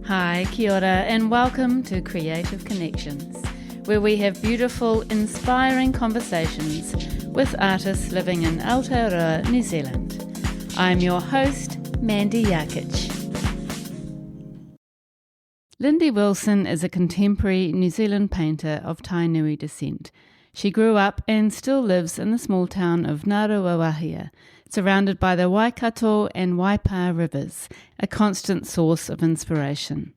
Hi, kia ora, and welcome to Creative Connections, where we have beautiful, inspiring conversations with artists living in Aotearoa, New Zealand. I'm your host, Mandy Yarkich. Lyndy Wilson is a contemporary New Zealand painter of Tainui descent. She grew up and still lives in the small town of Ngāruawāhia, surrounded by the Waikato and Waipā rivers, a constant source of inspiration.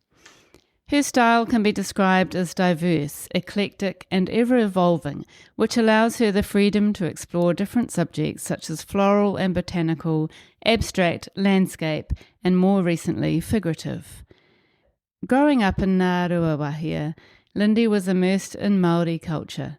Her style can be described as diverse, eclectic and ever-evolving, which allows her the freedom to explore different subjects such as floral and botanical, abstract, landscape and more recently figurative. Growing up in Ngāruawahia, Lyndy was immersed in Maori culture.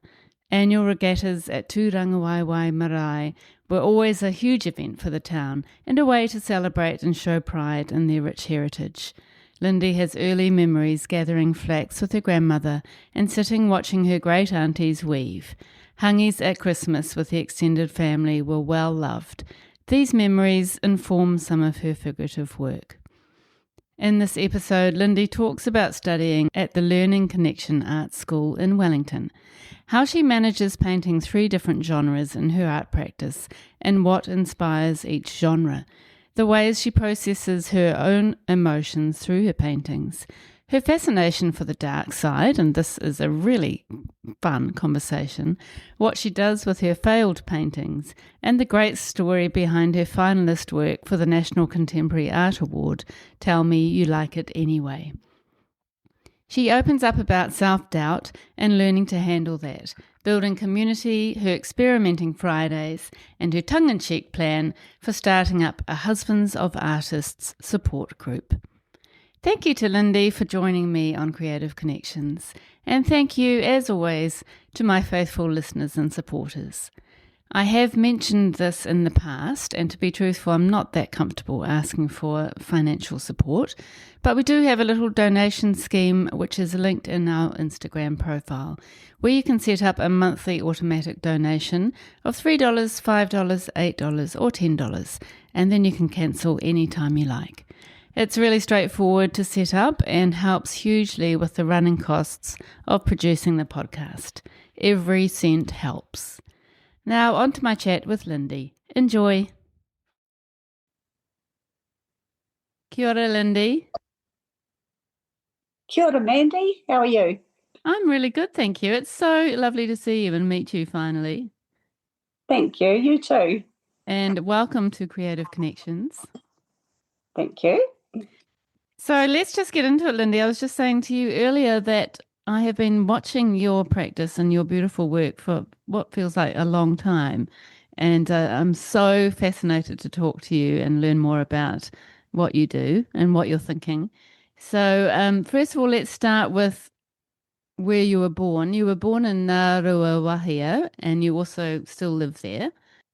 Annual regattas at At Turangawaewae Marae were always a huge event for the town and a way to celebrate and show pride in their rich heritage. Lyndy has early memories gathering flax with her grandmother and sitting watching her great aunties weave. Hangis at Christmas with the extended family were well loved. These memories inform some of her figurative work. In this episode, Lyndy talks about studying at the Learning Connection Art School in Wellington, how she manages painting 3 different genres in her art practice and what inspires each genre, the ways she processes her own emotions through her paintings, her fascination for the dark side, and this is a really fun conversation, what she does with her failed paintings, and the great story behind her finalist work for the National Contemporary Art Award, Tell Me You Like It Anyway. She opens up about self-doubt and learning to handle that, building community, her experimenting Fridays, and her tongue-in-cheek plan for starting up a Husbands of Artists support group. Thank you to Lyndy for joining me on Creative Connections, and thank you, as always, to my faithful listeners and supporters. I have mentioned this in the past, and to be truthful, I'm not that comfortable asking for financial support, but we do have a little donation scheme which is linked in our Instagram profile, where you can set up a monthly automatic donation of $3, $5, $8 or $10, and then you can cancel anytime you like. It's really straightforward to set up and helps hugely with the running costs of producing the podcast. Every cent helps. Now on to my chat with Lyndy. Enjoy. Kia ora, Lyndy. Kia ora, Mandy. How are you? I'm really good, thank you. It's so lovely to see you and meet you finally. Thank you. You too. And welcome to Creative Connections. Thank you. So let's just get into it, Lyndy. I was just saying to you earlier that I have been watching your practice and your beautiful work for what feels like a long time. And I'm so fascinated to talk to you and learn more about what you do and what you're thinking. So first of all, let's start with where you were born. You were born in Ngāruawāhia and you also still live there.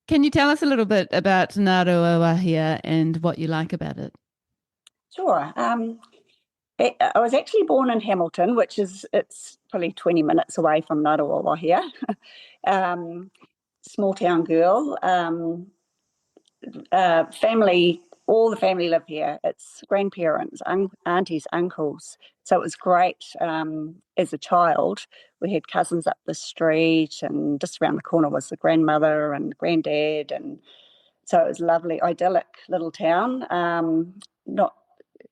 Can you tell us a little bit about Ngāruawāhia and what you like about it? Sure. I was actually born in Hamilton, it's probably 20 minutes away from Ngāruawāhia. Small town girl. Family, all the family live here. It's grandparents, aunties, uncles. So it was great. As a child, we had cousins up the street, and just around the corner was the grandmother and granddad, and so it was a lovely, idyllic little town.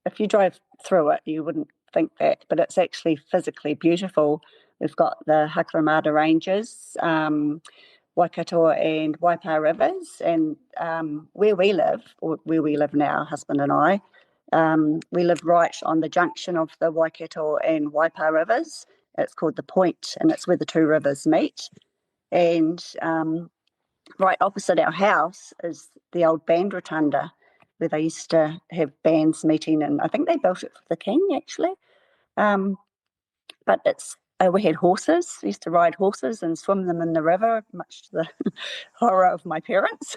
If you drove through it, you wouldn't think that, but it's actually physically beautiful. We've got the Hakarimata ranges, Waikato and Waipā rivers, and where we live now, husband and I, we live right on the junction of the Waikato and Waipā rivers. It's called the Point, and it's where the 2 rivers meet. And right opposite our house is the old band rotunda, where they used to have bands meeting, and I think they built it for the king, actually. But we had horses. We used to ride horses and swim them in the river, much to the horror of my parents.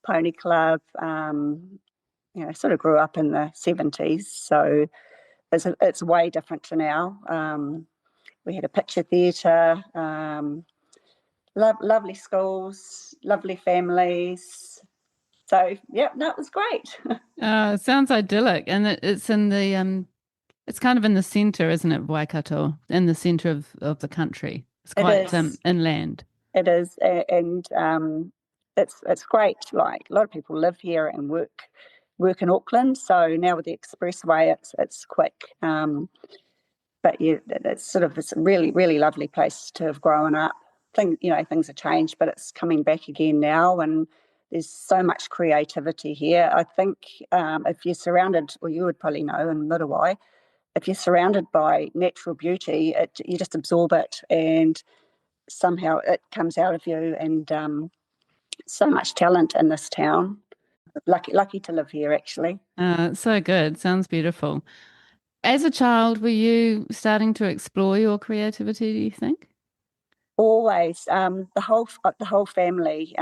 Pony club, sort of grew up in the 70s, so it's way different to now. We had a picture theatre, lovely schools, lovely families. So, yeah, that was great. It sounds idyllic, and it's in the It's kind of in the centre, isn't it, Waikato, in the centre of the country. It's It quite is. inland. It is, and it's great. Like a lot of people live here and work in Auckland, so now with the expressway, it's quick. But yeah, it's sort of this really really lovely place to have grown up. Things have changed, but it's coming back again now, and there's so much creativity here. I think if you're surrounded, well, you would probably know in Ngaruawāhia, if you're surrounded by natural beauty, you just absorb it, and somehow it comes out of you. And so much talent in this town. Lucky to live here, actually. So good. Sounds beautiful. As a child, were you starting to explore your creativity, do you think? Always, the whole family.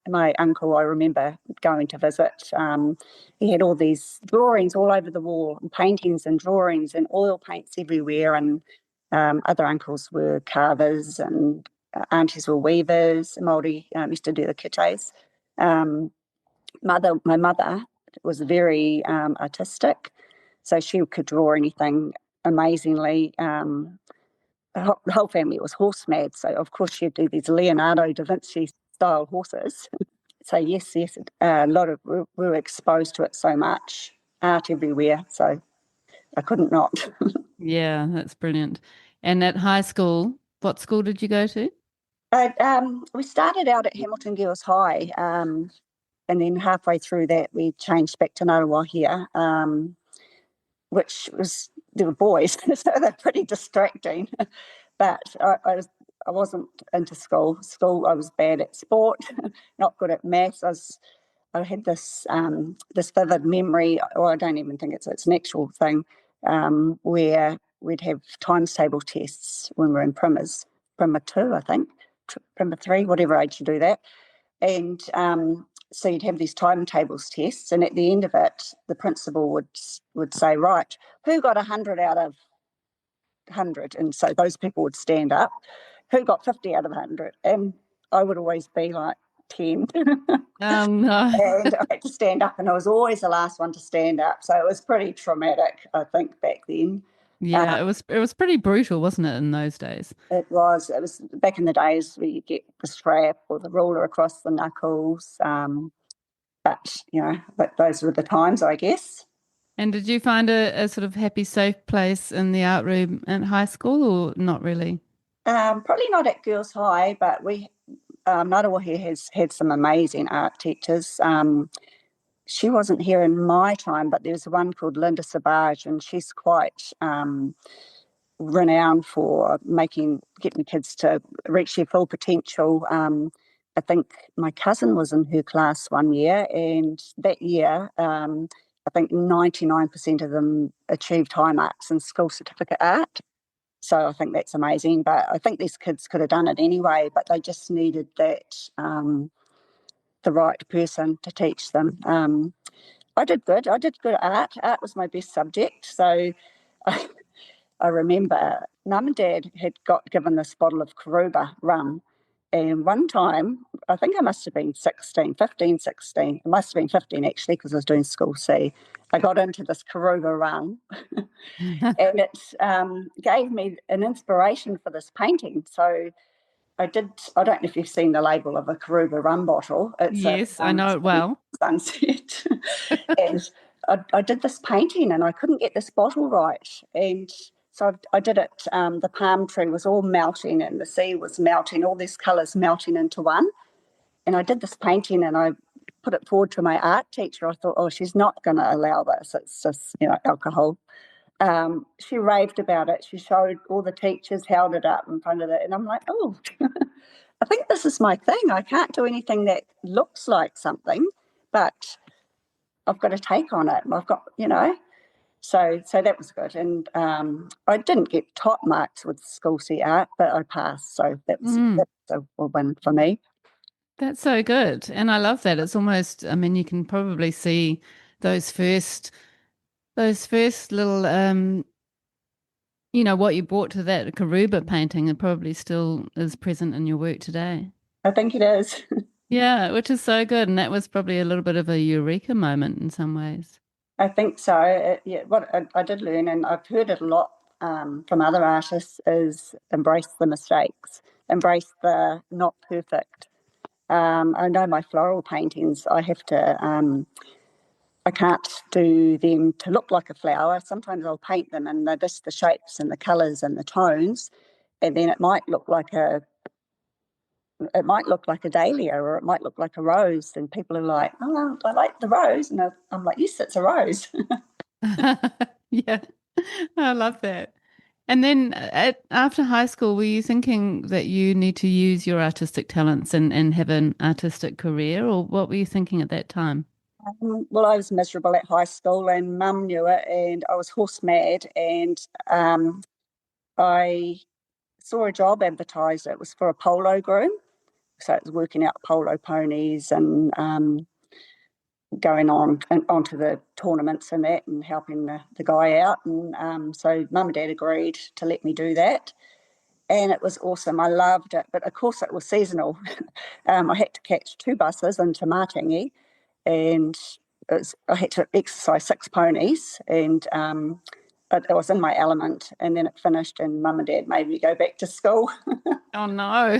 My uncle, I remember going to visit. He had all these drawings all over the wall, and paintings and drawings and oil paints everywhere. And other uncles were carvers, and aunties were weavers. Maori used to do the kites. Um, my mother was very artistic, so she could draw anything amazingly. The whole family was horse mad, so of course she'd do these Leonardo da Vinci style horses. So yes, a lot of we were exposed to it so much, art everywhere. So I couldn't not. Yeah, that's brilliant. And at high school, what school did you go to? We started out at Hamilton Girls High, and then halfway through that we changed back to Ngāruawāhia, which was there were boys, so they're pretty distracting. But I wasn't into school. I was bad at sport, not good at maths. I had this vivid memory, or I don't even think it's an actual thing, where we'd have times table tests when we were in primer two, I think, primer three, whatever age you do that. And so you'd have these timetables tests, and at the end of it, the principal would say, right, who got 100 out of 100? And so those people would stand up. Who got 50 out of 100? And I would always be like 10. No. And I had to stand up, and I was always the last one to stand up. So it was pretty traumatic, I think, back then. Yeah, it was pretty brutal, wasn't it, in those days? It was back in the days where you get the strap or the ruler across the knuckles. But those were the times, I guess. And did you find a sort of happy, safe place in the art room at high school or not really? Probably not at Girls High, but Ngāruawāhia has had some amazing art teachers. She wasn't here in my time, but there's one called Linda Sabaj, and she's quite renowned for getting kids to reach their full potential. I think my cousin was in her class one year, and that year, I think 99% of them achieved high marks in school certificate art. So I think that's amazing. But I think these kids could have done it anyway, but they just needed the right person to teach them. I did good. I did good at art. Art was my best subject. So I, I remember Mum and Dad had got given this bottle of Karuba rum. And one time, I think I must have been 16, 15, 16. It must have been 15 actually, because I was doing school C. I got into this Karuba rum, and it gave me an inspiration for this painting. So I did. I don't know if you've seen the label of a Karuba rum bottle. It's a Yes, I know it well. sunset. And I did this painting, and I couldn't get this bottle right. And so I did it. The palm tree was all melting, and the sea was melting, all these colours melting into one. And I did this painting, and I put it forward to my art teacher. I thought, oh, she's not going to allow this. It's just, alcohol. She raved about it. She showed all the teachers, held it up in front of it. And I'm like, oh, I think this is my thing. I can't do anything that looks like something, but I've got a take on it. I've got, so that was good. And I didn't get top marks with school C art, but I passed. So Mm, that's a win for me. that's so good. And I love that. It's almost, I mean, you can probably see those first those first little what you brought to that Karuba painting, it probably still is present in your work today. I think it is. Yeah, which is so good. And that was probably a little bit of a eureka moment in some ways. I think so. Yeah, what I did learn, and I've heard it a lot from other artists, is embrace the mistakes, embrace the not perfect. I know my floral paintings, I can't do them to look like a flower. Sometimes I'll paint them and they're just the shapes and the colours and the tones, and then it might look like a dahlia or it might look like a rose, and people are like, "Oh, I like the rose," and I'm like, "Yes, it's a rose." Yeah, I love that. And then after high school, were you thinking that you need to use your artistic talents and have an artistic career, or what were you thinking at that time? Well, I was miserable at high school, and Mum knew it, and I was horse mad, and I saw a job advertised. It was for a polo groom, so it was working out polo ponies and going on and onto the tournaments and that, and helping the guy out. And so Mum and Dad agreed to let me do that, and it was awesome. I loved it, but of course it was seasonal. I had to catch 2 buses into Matangi, and I had to exercise 6 ponies, and I was in my element. And then it finished, and Mum and Dad made me go back to school. Oh no,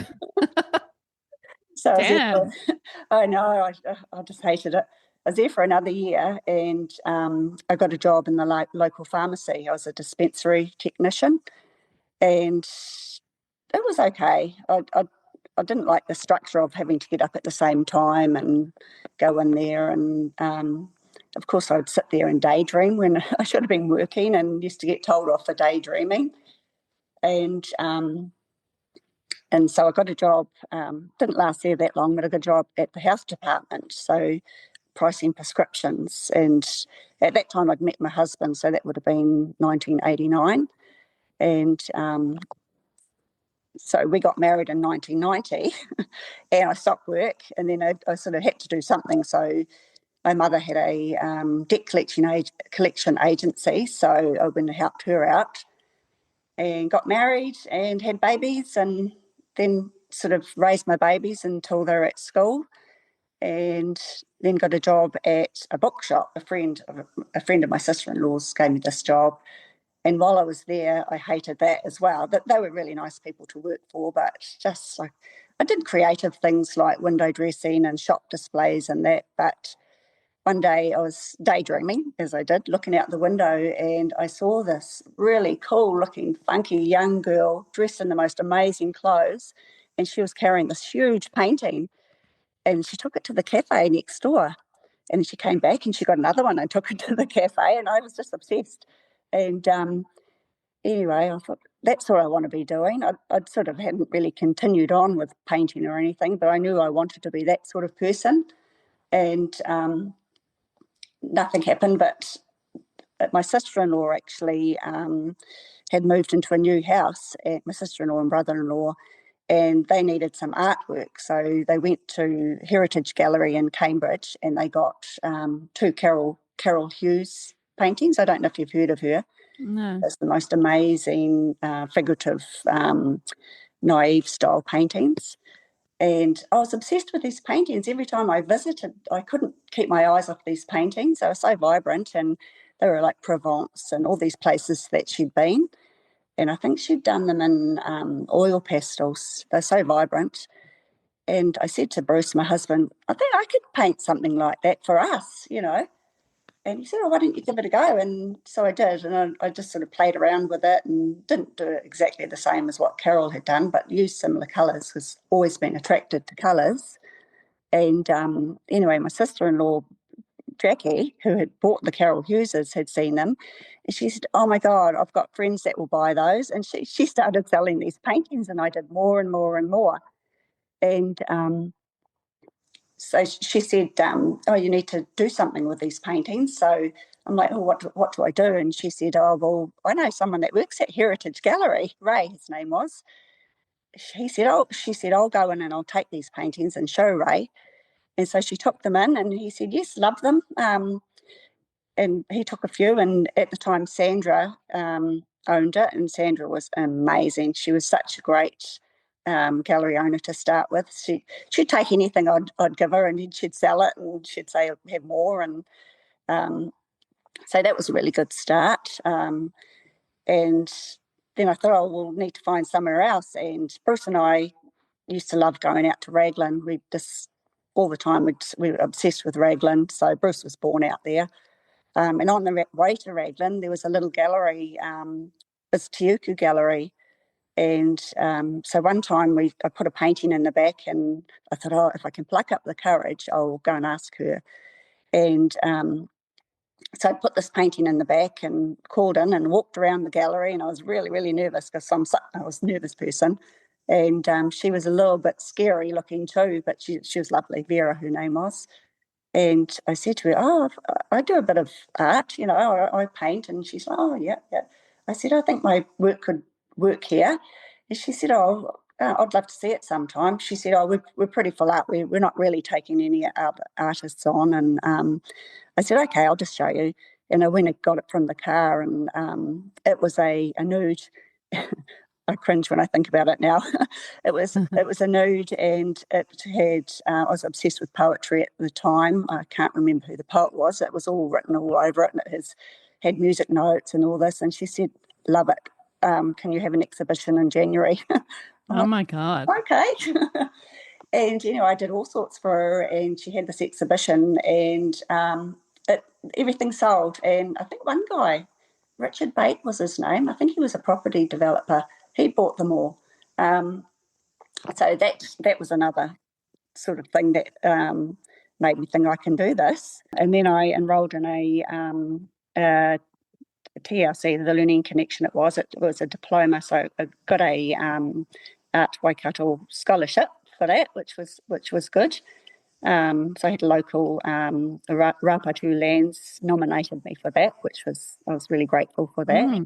So I was there for, damn. I know, I just hated it. I was there for another year, and I got a job in the local pharmacy. I was a dispensary technician, and it was okay. I didn't like the structure of having to get up at the same time and go in there. And of course, I'd sit there and daydream when I should have been working, and used to get told off for daydreaming. And so I got a job, didn't last there that long, but I got a job at the health department. So pricing prescriptions. And at that time, I'd met my husband. So that would have been 1989. And so we got married in 1990, and I stopped work, and then I sort of had to do something. So my mother had a debt collection agency, so I went and helped her out, and got married and had babies, and then sort of raised my babies until they were at school, and then got a job at a bookshop. A friend of my sister-in-law's gave me this job, and while I was there, I hated that as well. That they were really nice people to work for, but just like I did creative things like window dressing and shop displays and that. But one day I was daydreaming, as I did, looking out the window, and I saw this really cool looking, funky young girl dressed in the most amazing clothes. And she was carrying this huge painting, and she took it to the cafe next door. And she came back and she got another one and took it to the cafe, and I was just obsessed. And anyway, I thought that's what I want to be doing. I'd sort of hadn't really continued on with painting or anything, but I knew I wanted to be that sort of person. And nothing happened, but my sister-in-law actually had moved into a new house, and my sister-in-law and brother-in-law, and they needed some artwork. So they went to Heritage Gallery in Cambridge, and they got 2 Carol Hughes paintings. I don't know if you've heard of her. No. It's the most amazing figurative, naive style paintings. And I was obsessed with these paintings. Every time I visited, I couldn't keep my eyes off these paintings. They were so vibrant, and they were like Provence and all these places that she'd been. And I think she'd done them in oil pastels. They're so vibrant. And I said to Bruce, my husband, I think I could paint something like that for us. And he said, "Oh, why don't you give it a go?" And so I did. And I just sort of played around with it and didn't do it exactly the same as what Carol had done, but used similar colours, because always been attracted to colours. And anyway, my sister-in-law, Jackie, who had bought the Carol Hugheses, had seen them. And she said, "Oh, my God, I've got friends that will buy those." And she started selling these paintings, and I did more and more and more. And so she said, "Oh, you need to do something with these paintings." So I'm like, "Oh, what do I do?" And she said, "Oh, well, I know someone that works at Heritage Gallery. Ray, his name was." She said, "I'll go in and I'll take these paintings and show Ray." And so she took them in, and he said, "Yes, love them." And he took a few. And at the time, Sandra owned it, and Sandra was amazing. She was such a great gallery owner to start with. She'd take anything I'd give her, and she'd sell it, and she'd say, "Have more." And So that was a really good start. And then I thought, oh, we'll need to find somewhere else. And Bruce and I used to love going out to Raglan. We just all the time we were obsessed with Raglan. So Bruce was born out there. And on the way to Raglan, there was a little gallery, this Tiuku gallery. And so one time I put a painting in the back, and I thought, oh, if I can pluck up the courage, I'll go and ask her. And so I put this painting in the back and called in and walked around the gallery, and I was really, really nervous because I was a nervous person. And she was a little bit scary looking too, but she was lovely. Vera, her name was. And I said to her, oh, I do a bit of art, I paint. And she's like, oh, yeah, yeah. I said, I think my work could work here. And she said, oh, I'd love to see it sometime. She said, oh, we're pretty full up. We're not really taking any artists on. And I said, okay, I'll just show you. And I went and got it from the car, and it was a nude. I cringe when I think about it now. It was a nude, and it had. I was obsessed with poetry at the time. I can't remember who the poet was. It was all written all over it, and had music notes and all this. And she said, "Love it. Can you have an exhibition in January?" Oh my God. Okay. And I did all sorts for her, and she had this exhibition, and everything sold. And I think one guy, Richard Bate was his name. I think he was a property developer. He bought them all. So that was another sort of thing that made me think I can do this. And then I enrolled in a TLC, the Learning Connection. It was a diploma, so I got a Art Waikato scholarship for that, which was good. So I had local Rapatu Lands nominated me for that, I was really grateful for that.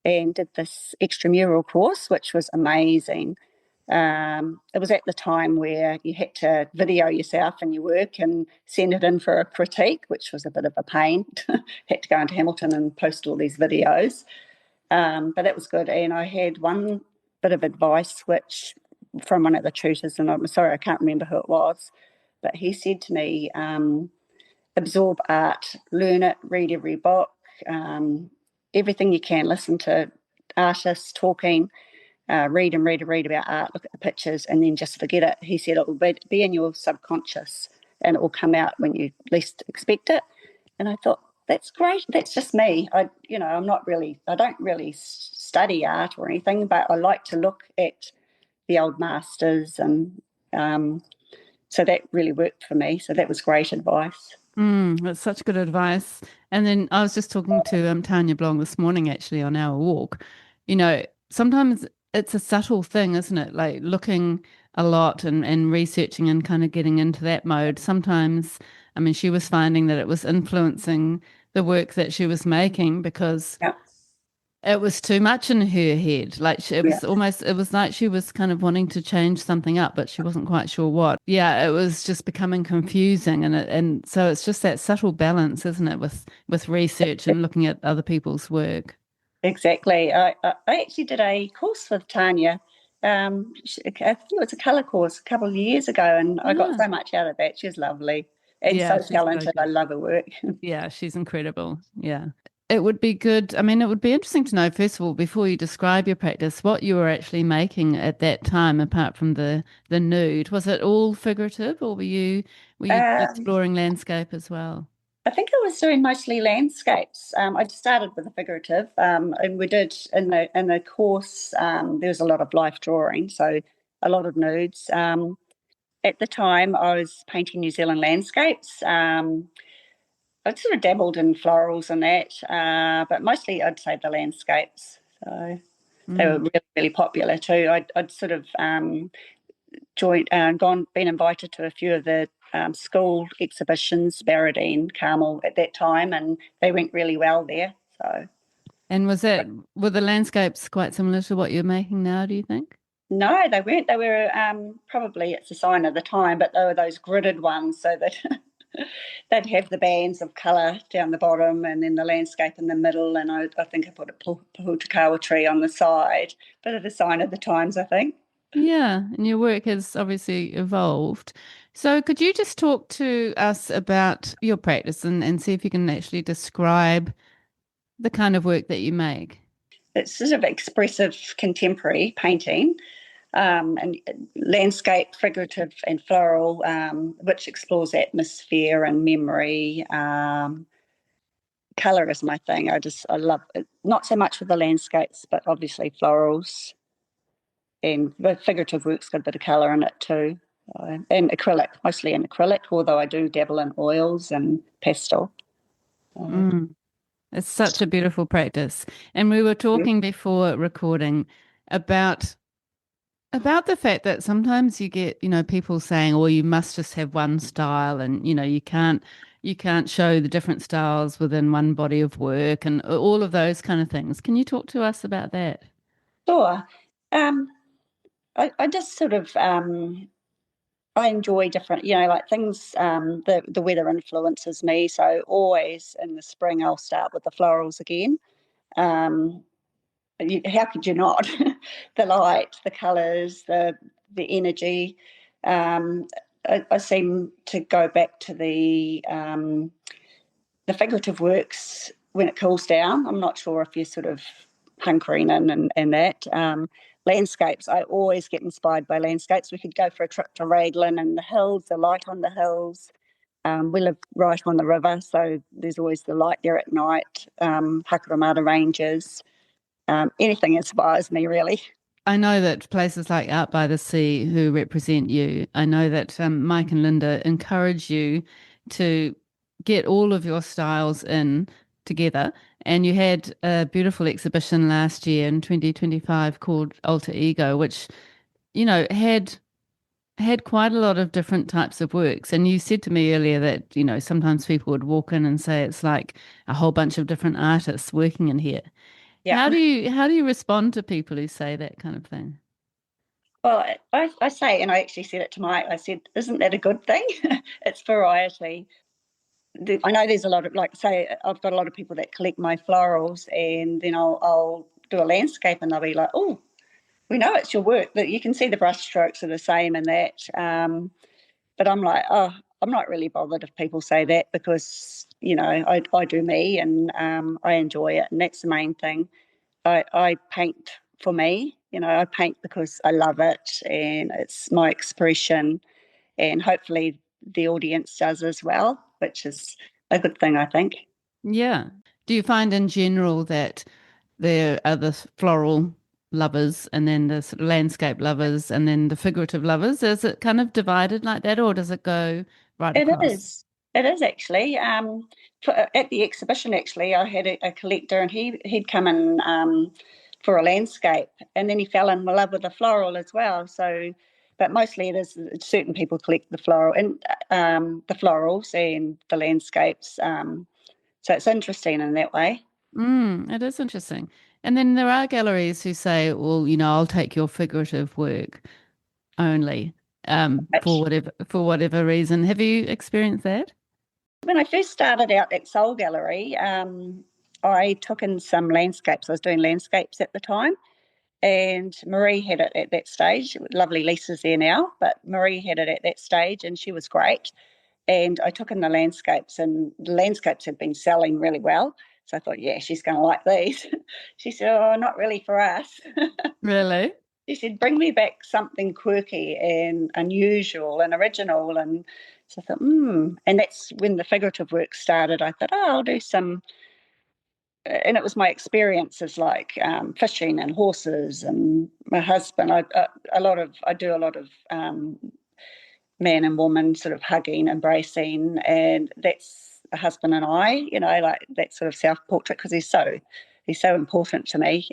And did this extramural course, which was amazing. It was at the time where you had to video yourself and your work and send it in for a critique, which was a bit of a pain. Had to go into Hamilton and post all these videos. But it was good. And I had one bit of advice, which from one of the tutors, and I'm sorry, I can't remember who it was, but he said to me, absorb art, learn it, read every book, everything you can, listen to artists talking, read and read and read about art, look at the pictures, and then just forget it. He said it will be in your subconscious, and it will come out when you least expect it. And I thought, that's great. That's just me. I don't really study art or anything, but I like to look at the old masters, and so that really worked for me. So that was great advice. That's such good advice. And then I was just talking to Tanya Blong this morning, actually, on our walk. Sometimes it's a subtle thing, isn't it? Like looking a lot and researching and kind of getting into that mode. Sometimes, I mean, she was finding that it was influencing the work that she was making because Yeah. it was too much in her head. Like it was like she was kind of wanting to change something up, but she wasn't quite sure what. Yeah, it was just becoming confusing, and so it's just that subtle balance, isn't it, with research and looking at other people's work. Exactly. I actually did a course with Tanya. I think it was a colour course a couple of years ago, and I got so much out of that. She's lovely and Yeah, so she's so talented. I good. love her work. Yeah, she's incredible. Yeah. It would be good. I mean, it would be interesting to know, first of all, before you describe your practice, what you were actually making at that time, apart from the nude. Was it all figurative, or were you Um, exploring landscape as well? I think I was doing mostly landscapes. I started with a figurative, and we did in the course. There was a lot of life drawing, so a lot of nudes. At the time, I was painting New Zealand landscapes. I'd sort of dabbled in florals and that, but mostly I'd say the landscapes. So they were Mm. really, really popular too. I'd sort of been invited to a few of the school exhibitions, Barradine, Carmel at that time, and they went really well there. So And were the landscapes quite similar to what you're making now, do you think? no, they weren't. They were probably it's a sign of the time, but they were those gridded ones, so that they'd have the bands of colour down the bottom, and then the landscape in the middle. And I think I put a pahutakawa tree on the side, bit of a sign of the times, I think. Yeah, and your work has obviously evolved. So could you just talk to us about your practice and see if you can actually describe the kind of work that you make? It's sort of expressive contemporary painting, and landscape, figurative, and floral, which explores atmosphere and memory. Colour is my thing. I love it. Not so much with the landscapes, but obviously florals, and the figurative work's got a bit of colour in it too. And acrylic, mostly in acrylic, although I do dabble in oils and pastel. Uh, Mm. It's such a beautiful practice. And we were talking before recording about about the fact that sometimes you get, people saying, "Oh, you must just have one style and, you can't show the different styles within one body of work and all of those kind of things." Can you talk to us about that? sure. Um, I just sort of I enjoy different, like things. The weather influences me, so always in the spring I'll start with the florals again. Um, how could you not? The light, the colours, the energy. Um, I seem to go back to the figurative works when it cools down. I'm not sure if you're sort of hunkering in and that. Landscapes, I always get inspired by landscapes. We could go for a trip to Raglan and the hills, the light on the hills. We live right on the river, so there's always the light there at night. Hakarimata ranges. Anything inspires me, really. I know that places like Out by the Sea, who represent you, I know that Mike and Linda encourage you to get all of your styles in together. And you had a beautiful exhibition last year in 2025 called Alter Ego, which, had quite a lot of different types of works. And you said to me earlier that, sometimes people would walk in and say it's like a whole bunch of different artists working in here. Yeah. How do you respond to people who say that kind of thing? Well, I say, and I actually said it to Mike, I said, isn't that a good thing? It's variety. I know there's a lot of, like, say, I've got a lot of people that collect my florals, and then I'll do a landscape and they'll be like, oh, we know it's your work, but you can see the brush strokes are the same and that. But I'm like, oh, I'm not really bothered if people say that because, I do me, and I enjoy it. And that's the main thing. I paint for me, I paint because I love it and it's my expression, and hopefully the audience does as well, which is a good thing, I think. Yeah. Do you find in general that there are the floral lovers and then the sort of landscape lovers and then the figurative lovers? Is it kind of divided like that, or does it go right It across? is. It is actually. At the exhibition, actually, I had a collector, and he'd come in for a landscape, and then he fell in love with the floral as well. So, but mostly it is certain people collect the floral and the florals and the landscapes. So it's interesting in that way. It is interesting. And then there are galleries who say, well, I'll take your figurative work only, for whatever reason. Have you experienced that? When I first started out at Soul Gallery, I took in some landscapes. I was doing landscapes at the time, and Marie had it at that stage. Lovely Lisa's there now, but Marie had it at that stage, and she was great. And I took in the landscapes, and the landscapes had been selling really well. So I thought, yeah, she's going to like these. She said, oh, not really for us. Really? She said, bring me back something quirky and unusual and original. And so I thought, And that's when the figurative work started. I thought, oh, I'll do some. And it was my experiences like fishing and horses and my husband. I do a lot of man and woman sort of hugging, embracing, and that's a husband and I. Like that sort of self portrait because he's so important to me.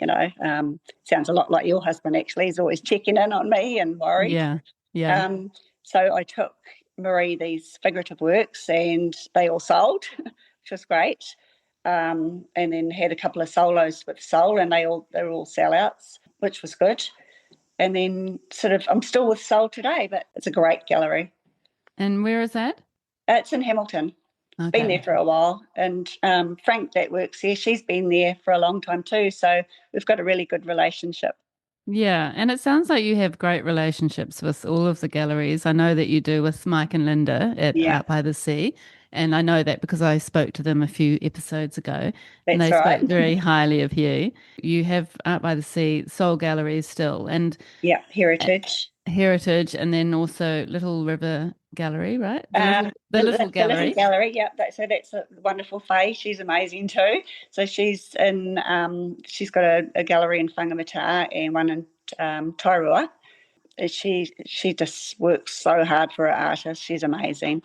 Sounds a lot like your husband actually. He's always checking in on me and worried. Yeah. Yeah. Um, so I took Marie these figurative works, and they all sold, which was great. And then had a couple of solos with Soul, and they were all sellouts, which was good. And then sort of I'm still with Soul today, but it's a great gallery. And where is that? It's in Hamilton. Been there Okay. for a while, and Frank that works here, she's been there for a long time too. So we've got a really good relationship. Yeah, and it sounds like you have great relationships with all of the galleries. I know that you do with Mike and Linda at Yeah, Out by the Sea, and I know that because I spoke to them a few episodes ago, and that's they right. spoke very highly of you. You have Out by the Sea Soul Galleries still, and Yeah, heritage. Heritage, and then also Little River Gallery, right? The little The little gallery. gallery, yeah. That's a wonderful Faye. She's amazing too. So she's got a gallery in Whangamata and one in Tairua. She just works so hard for her artist. She's amazing.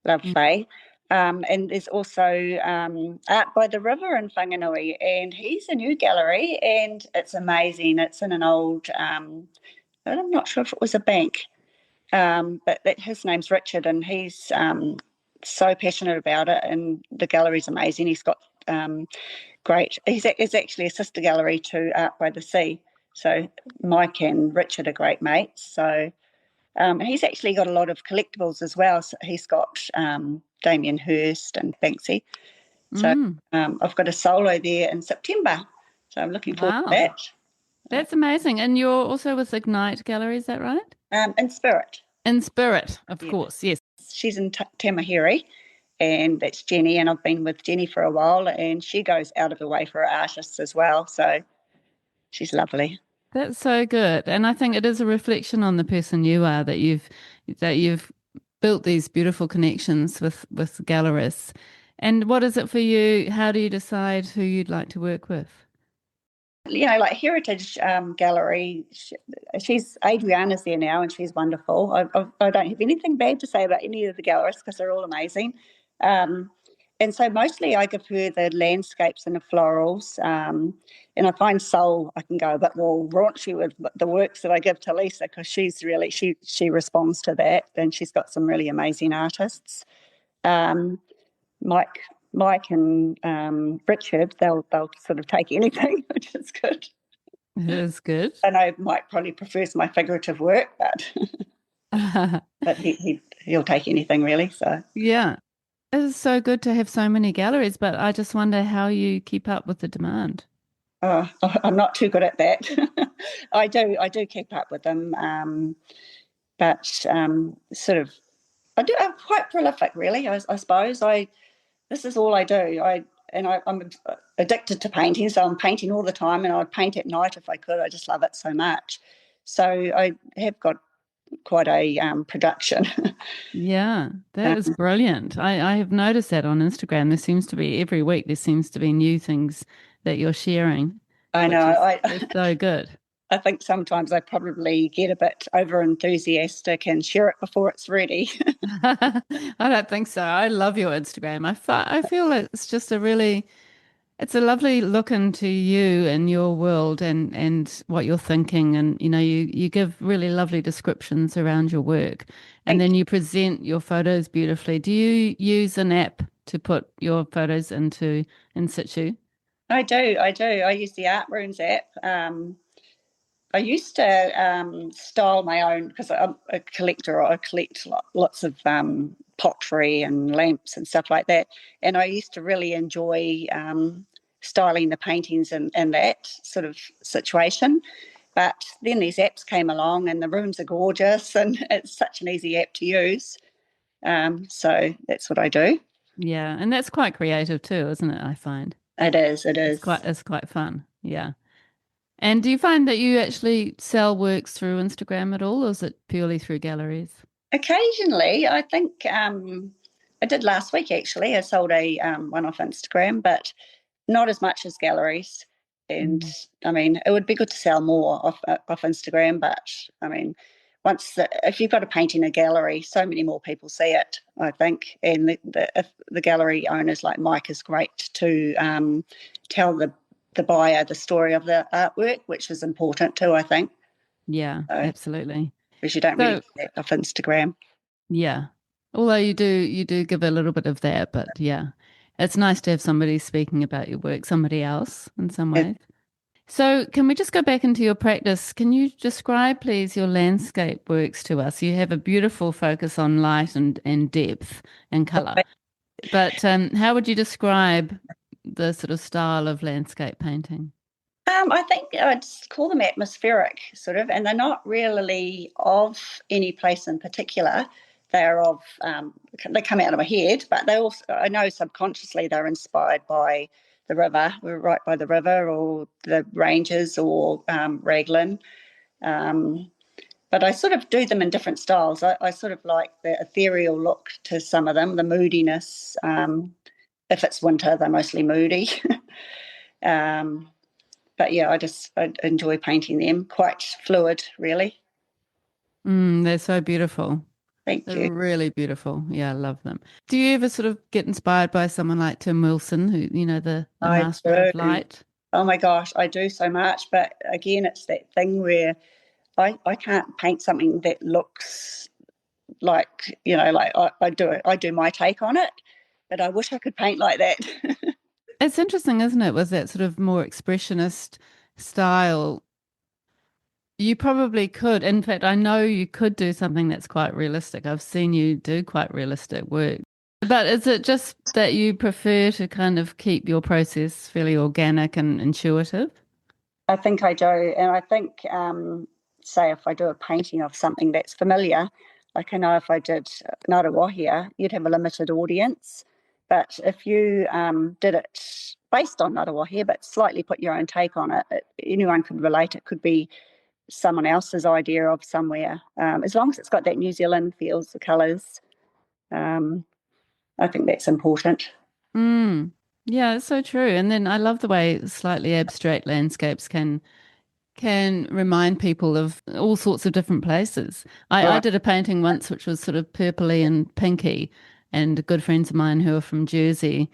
Love Mm. Faye. And there's also Art by the River in Whanganui, and he's a new gallery, and it's amazing. It's in an old, I'm not sure if it was a bank, but his name's Richard, and he's so passionate about it, and the gallery's amazing. He's got great. He's actually a sister gallery to Art by the Sea. So Mike and Richard are great mates. So he's actually got a lot of collectibles as well. So he's got Damien Hirst and Banksy. So Mm, I've got a solo there in September. So I'm looking forward to wow, that. that's amazing. And you're also with Ignite Gallery, is that right? In spirit. In spirit, of Yeah. course, yes. She's in Tamahiri, and that's Jenny. And I've been with Jenny for a while, and she goes out of her way for her artists as well. So she's lovely. That's so good. And I think it is a reflection on the person you are that you've built these beautiful connections with gallerists. And what is it for you? How do you decide who you'd like to work with? Like Heritage Gallery, she's Adriana's there now, and she's wonderful. I don't have anything bad to say about any of the gallerists because they're all amazing. Um, and so mostly I give her the landscapes and the florals. And I find Soul I can go a bit more raunchy with the works that I give to Lisa because she responds to that, and she's got some really amazing artists. Um, Mike Mike and Richard, they'll sort of take anything, which is good. It is good. I know Mike probably prefers my figurative work, but but he'll take anything really. So Yeah. It is so good to have so many galleries, but I just wonder how you keep up with the demand. I'm not too good at that. I do keep up with them, but sort of I'm quite prolific really. I suppose this is all I do. I'm addicted to painting, so I'm painting all the time, and I'd paint at night if I could. I just love it so much. So I have got quite a production. Yeah, that is um, brilliant. I have noticed that on Instagram. There seems to be every week there seems to be new things that you're sharing, I know. which is so good. I think sometimes I probably get a bit over enthusiastic and share it before it's ready. I don't think so. I love your Instagram. I feel it's just it's a lovely look into you and your world and what you're thinking. And, you give really lovely descriptions around your work. And Thank then you. you present your photos beautifully. Do you use an app to put your photos into in situ? I do. I do. I use the Art Rooms app. I used to style my own because I'm a collector. I collect lots of pottery and lamps and stuff like that. And I used to really enjoy styling the paintings in that sort of situation. But then these apps came along, and the rooms are gorgeous, and it's such an easy app to use. So that's what I do. Yeah, and that's quite creative too, isn't it? I find It is. It it's is. quite fun. Yeah. And do you find that you actually sell works through Instagram at all, or is it purely through galleries? Occasionally, I think I did last week actually. I sold a one off Instagram, but not as much as galleries. And Mm. I mean, it would be good to sell more off Instagram, but I mean, if you've got a paint in a gallery, so many more people see it, I think. And if the gallery owners like Mike is great to tell the buyer the story of the artwork, which is important too, I think. Yeah, So, absolutely. because you don't really So, get that off Instagram. yeah. Although you do give a little bit of that, but yeah. It's nice to have somebody speaking about your work, somebody else in some ways. So, can we just go back into your practice? Can you describe, please, your landscape works to us? You have a beautiful focus on light and depth and color. But how would you describe the sort of style of landscape painting? I think I'd call them atmospheric, sort of, and they're not really of any place in particular. They're of they come out of my head, but they also I know subconsciously they're inspired by the river. We're right by the river, or the ranges, or Raglan. Um, but I sort of do them in different styles. I sort of like the ethereal look to some of them, the moodiness. If it's winter, they're mostly moody. um, but yeah, I enjoy painting them. Quite fluid, really. They're so beautiful. Thank They're you. really beautiful. Yeah, I love them. Do you ever sort of get inspired by someone like Tim Wilson, who, the I master of do. light? Oh my gosh, I do so much. But again, it's that thing where I can't paint something that looks like, like I do my take on it, but I wish I could paint like that. It's interesting, isn't it? Was that sort of more expressionist style? You probably could. In fact, I know you could do something that's quite realistic. I've seen you do quite realistic work. But is it just that you prefer to kind of keep your process fairly organic and intuitive? I think I do. And I think, say, if I do a painting of something that's familiar, like I know if I did Ngāruawāhia, you'd have a limited audience. But if you did it based on Ngāruawāhia, but slightly put your own take on it, anyone could relate. It could be someone else's idea of somewhere. As long as it's got that New Zealand feels, the colours, um, I think that's important. Mm. Yeah, it's so true. And then I love the way slightly abstract landscapes can remind people of all sorts of different places. I Right. did a painting once which was sort of purpley and pinky, and good friends of mine who are from Jersey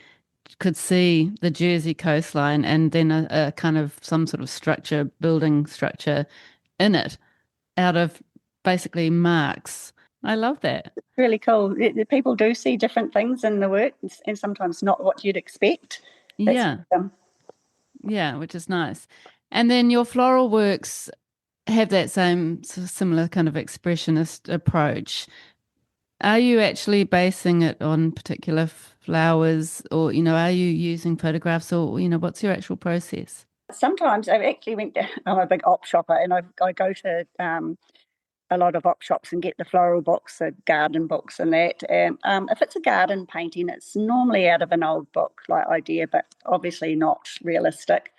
could see the Jersey coastline and then a kind of some sort of structure, building structure in it out of basically marks. I love that. Really cool. People do see different things in the work, and sometimes not what you'd expect. That's Yeah, yeah, which is nice. And then your floral works have that same similar kind of expressionist approach. Are you actually basing it on particular flowers or, are you using photographs or, what's your actual process? sometimes I actually went. I'm a big op shopper, and I go to a lot of op shops and get the floral books, the garden books, and that. And if it's a garden painting, it's normally out of an old book, like idea, but obviously not realistic.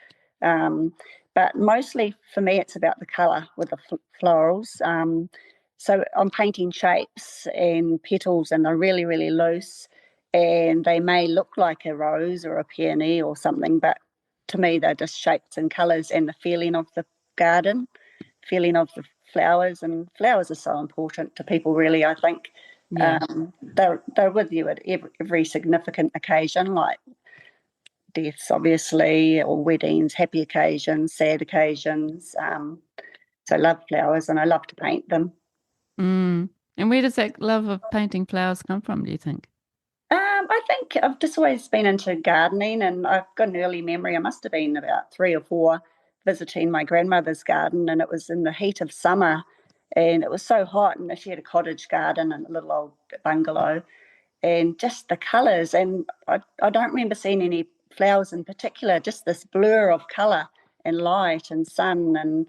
Um, but mostly for me, it's about the colour with the florals. So I'm painting shapes and petals, and they're really, really loose, and they may look like a rose or a peony or something, but to me, they're just shapes and colours and the feeling of the garden, feeling of the flowers, and flowers are so important to people, really. I think Yeah. they're with you at every significant occasion, like deaths, obviously, or weddings, happy occasions, sad occasions. So I love flowers, and I love to paint them. Mm. And where does that love of painting flowers come from, do you think? I think I've just always been into gardening, and I've got an early memory. I must have been about 3 or 4 visiting my grandmother's garden, and it was in the heat of summer, and it was so hot. And she had a cottage garden and a little old bungalow, and just the colours. And I don't remember seeing any flowers in particular, just this blur of colour and light and sun. And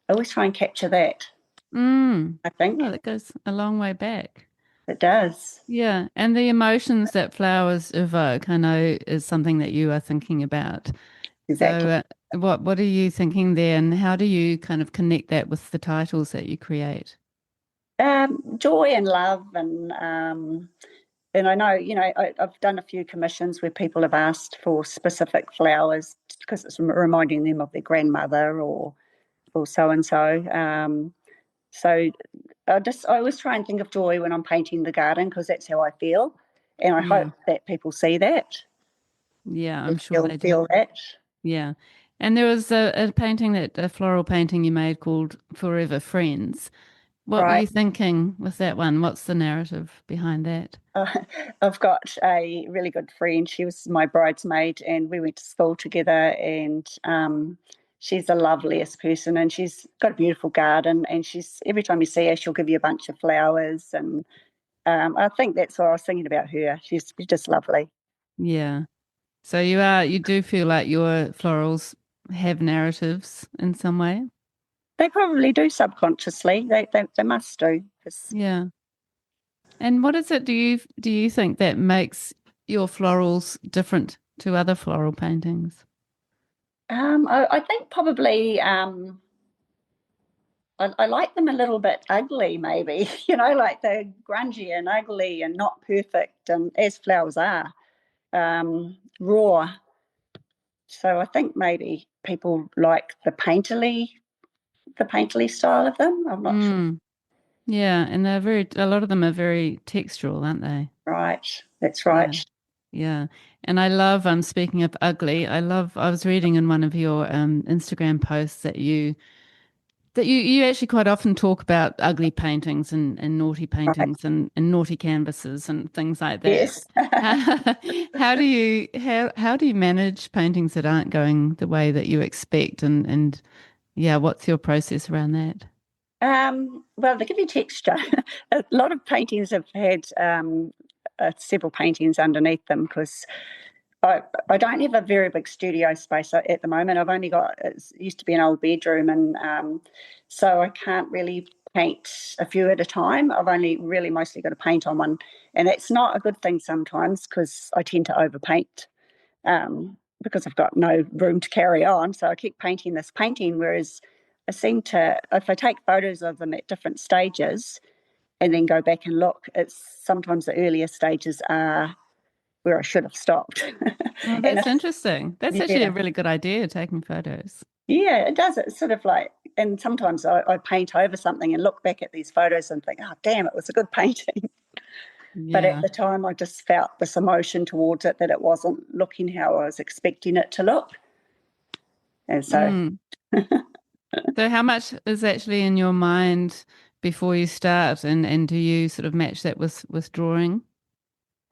I always try and capture that, Mm. I think. Oh, that goes a long way back. It does. Yeah. And the emotions that flowers evoke, I know, is something that you are thinking about. So, Exactly. what are you thinking there, and how do you kind of connect that with the titles that you create? Joy and love, and I know, I've done a few commissions where people have asked for specific flowers because it's reminding them of their grandmother or so and so. So I always try and think of joy when I'm painting the garden, because that's how I feel, and I hope Yeah. that people see that Yeah, I'm and sure they do. feel that. Yeah. And there was a painting a floral painting you made called Forever Friends. What were Right. you thinking with that one? What's the narrative behind that? Uh, I've got a really good friend. She was my bridesmaid, and we went to school together. And she's the loveliest person, and she's got a beautiful garden. And she's every time you see her, she'll give you a bunch of flowers. And I think that's what I was thinking about her. She's just lovely. Yeah. So you do feel like your florals have narratives in some way? They probably do subconsciously. They must do. 'Cause, Yeah. And what is it do you think that makes your florals different to other floral paintings? I think probably I like them a little bit ugly, maybe. Like they're grungy and ugly and not perfect, and as flowers are, raw. So I think maybe people like the painterly style of them. I'm not sure. Mm. Yeah, and a lot of them are very textural, aren't they? Right, that's Yeah. right. Yeah. And I love, speaking of ugly, I was reading in one of your Instagram posts that you actually quite often talk about ugly paintings and naughty Right. paintings and naughty canvases and things like that. Yes. How, how do you manage paintings that aren't going the way that you expect and yeah, what's your process around that? Well, they give you texture. A lot of paintings have had several paintings underneath them because I don't have a very big studio space at the moment. I've only got, it used to be an old bedroom, and so I can't really paint a few at a time. I've only really mostly got to paint on one, and that's not a good thing sometimes because I tend to overpaint because I've got no room to carry on. So I keep painting this painting, whereas I seem to, if I take photos of them at different stages and then go back and look, it's sometimes the earlier stages are where I should have stopped. Oh, and that's interesting. That's actually a yeah, really good idea, taking photos. yeah, it does. It's sort of like, and sometimes I paint over something and look back at these photos and think, oh, damn, it was a good painting. But at Yeah. the time, I just felt this emotion towards it that it wasn't looking how I was expecting it to look. And so Mm. So how much is actually in your mind before you start and do you sort of match that with drawing?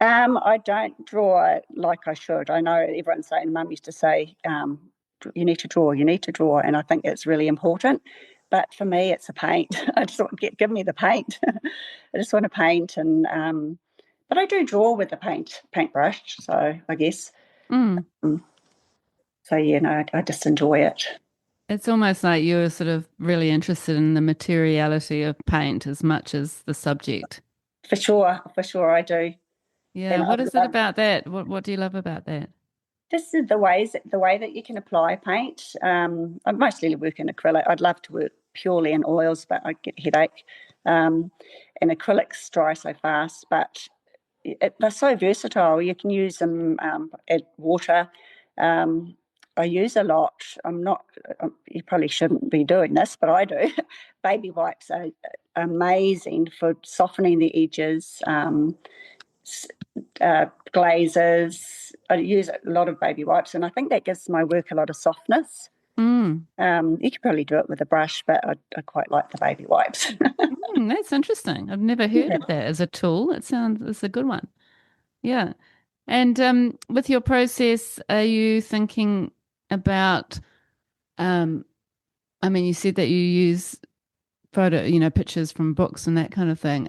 I don't draw like I should. I know everyone's saying, Mum used to say, you need to draw, you need to draw. And I think it's really important. But for me, it's a paint. I just want to give me the paint. I just want to paint. But I do draw with the paintbrush. So I guess, Mm. um, so yeah, no, I just enjoy it. It's almost like you're sort of really interested in the materiality of paint as much as the subject. For sure, I do. Yeah. And I What is it love about that? What do you love about that? just the way that you can apply paint. I mostly work in acrylic. I'd love to work purely in oils, but I get a headache. Um, and acrylics dry so fast, but they're so versatile. You can use them, add water. Um, I use a lot. I'm not. You probably shouldn't be doing this, but I do. Baby wipes are amazing for softening the edges. Glazes. I use a lot of baby wipes, and I think that gives my work a lot of softness. Mm. You could probably do it with a brush, but I quite like the baby wipes. Mm, that's interesting. I've never heard Yeah. of that as a tool. It's a good one. Yeah. And with your process, are you thinking about um I mean you said that you use pictures from books and that kind of thing.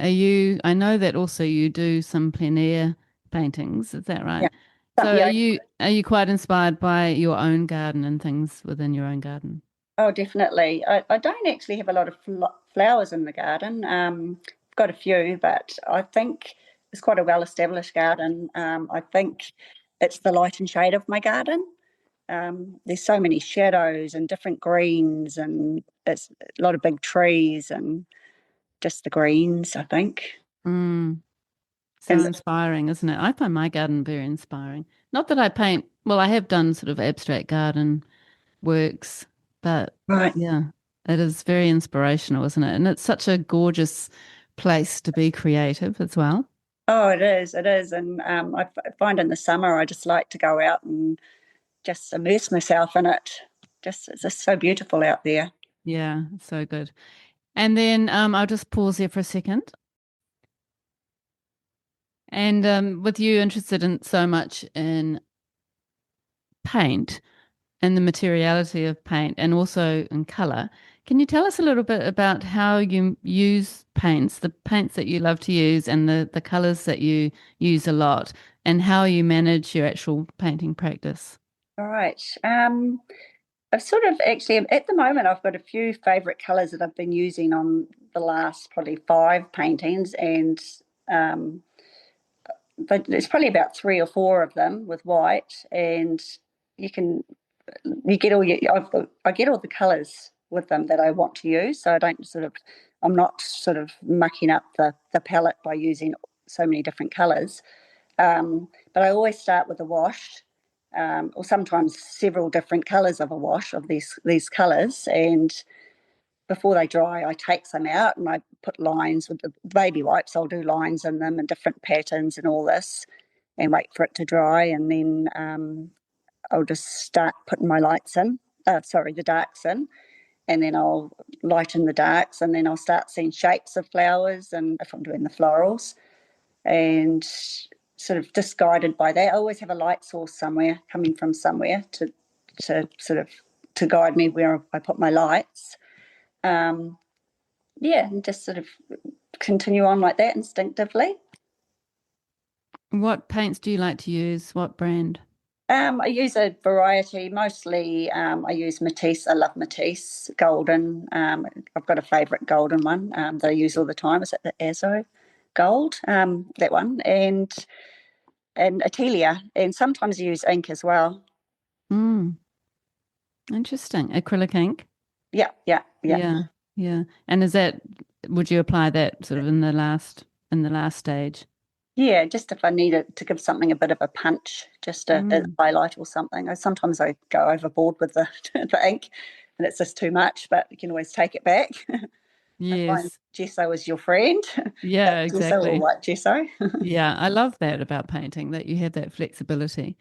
I know that also you do some plein air paintings, is that Yeah. right? So, So are yeah. you quite inspired by your own garden and things within your own garden? Oh, definitely. I don't actually have a lot of flowers in the garden. I've got a few, but I think it's quite a well-established garden. I think it's the light and shade of my garden. There's so many shadows and different greens, and it's a lot of big trees and just the greens, I think. Mm, so And inspiring, isn't it? I find my garden very inspiring. Not that I paint, well, I have done sort of abstract garden works, but right. yeah, it is very inspirational, isn't it? And it's such a gorgeous place to be creative as well. Oh, it is. It is. And I find in the summer, I just like to go out and just immerse myself in it. It's just so beautiful out there. Yeah, so good. And then I'll just pause here for a second. And with you interested in so much in paint and the materiality of paint and also in color, can you tell us a little bit about how you use paints, the paints that you love to use and the colors that you use a lot, and how you manage your actual painting practice? All right. I've sort of actually, at the moment, I've got a few favourite colours that I've been using on the last probably 5 paintings, and um, but there's probably about 3 or 4 of them with white, and you can you get all your I get all the colours with them that I want to use, so I don't I'm not sort of mucking up the palette by using so many different colours. But I always start with a wash, or sometimes several different colours of a wash of these colours, and before they dry, I take some out and I put lines with the baby wipes. I'll do lines in them and different patterns and all this, and wait for it to dry, and then I'll just start putting my lights in. The darks in, and then I'll lighten the darks, and then I'll start seeing shapes of flowers, and if I'm doing the florals, and sort of just guided by that. I always have a light source somewhere coming from somewhere to sort of to guide me where I put my lights. And just sort of continue on like that instinctively. What paints do you like to use? What brand? I use a variety. Mostly, I use Matisse. I love Matisse Golden. I've got a favourite golden one that I use all the time. Is it the Azo Gold? That one, and Atelia, and sometimes I use ink as well. Interesting. Acrylic ink? Yeah. Yeah. And would you apply that sort of in the last stage? Yeah, just if I need it to give something a bit of a punch, just a highlight or something. Sometimes I go overboard with the the ink, and it's just too much, but you can always take it back. I find Yes. gesso is your friend. Yeah, Gesso or exactly. white gesso. Yeah, I love that about painting, that you have that flexibility.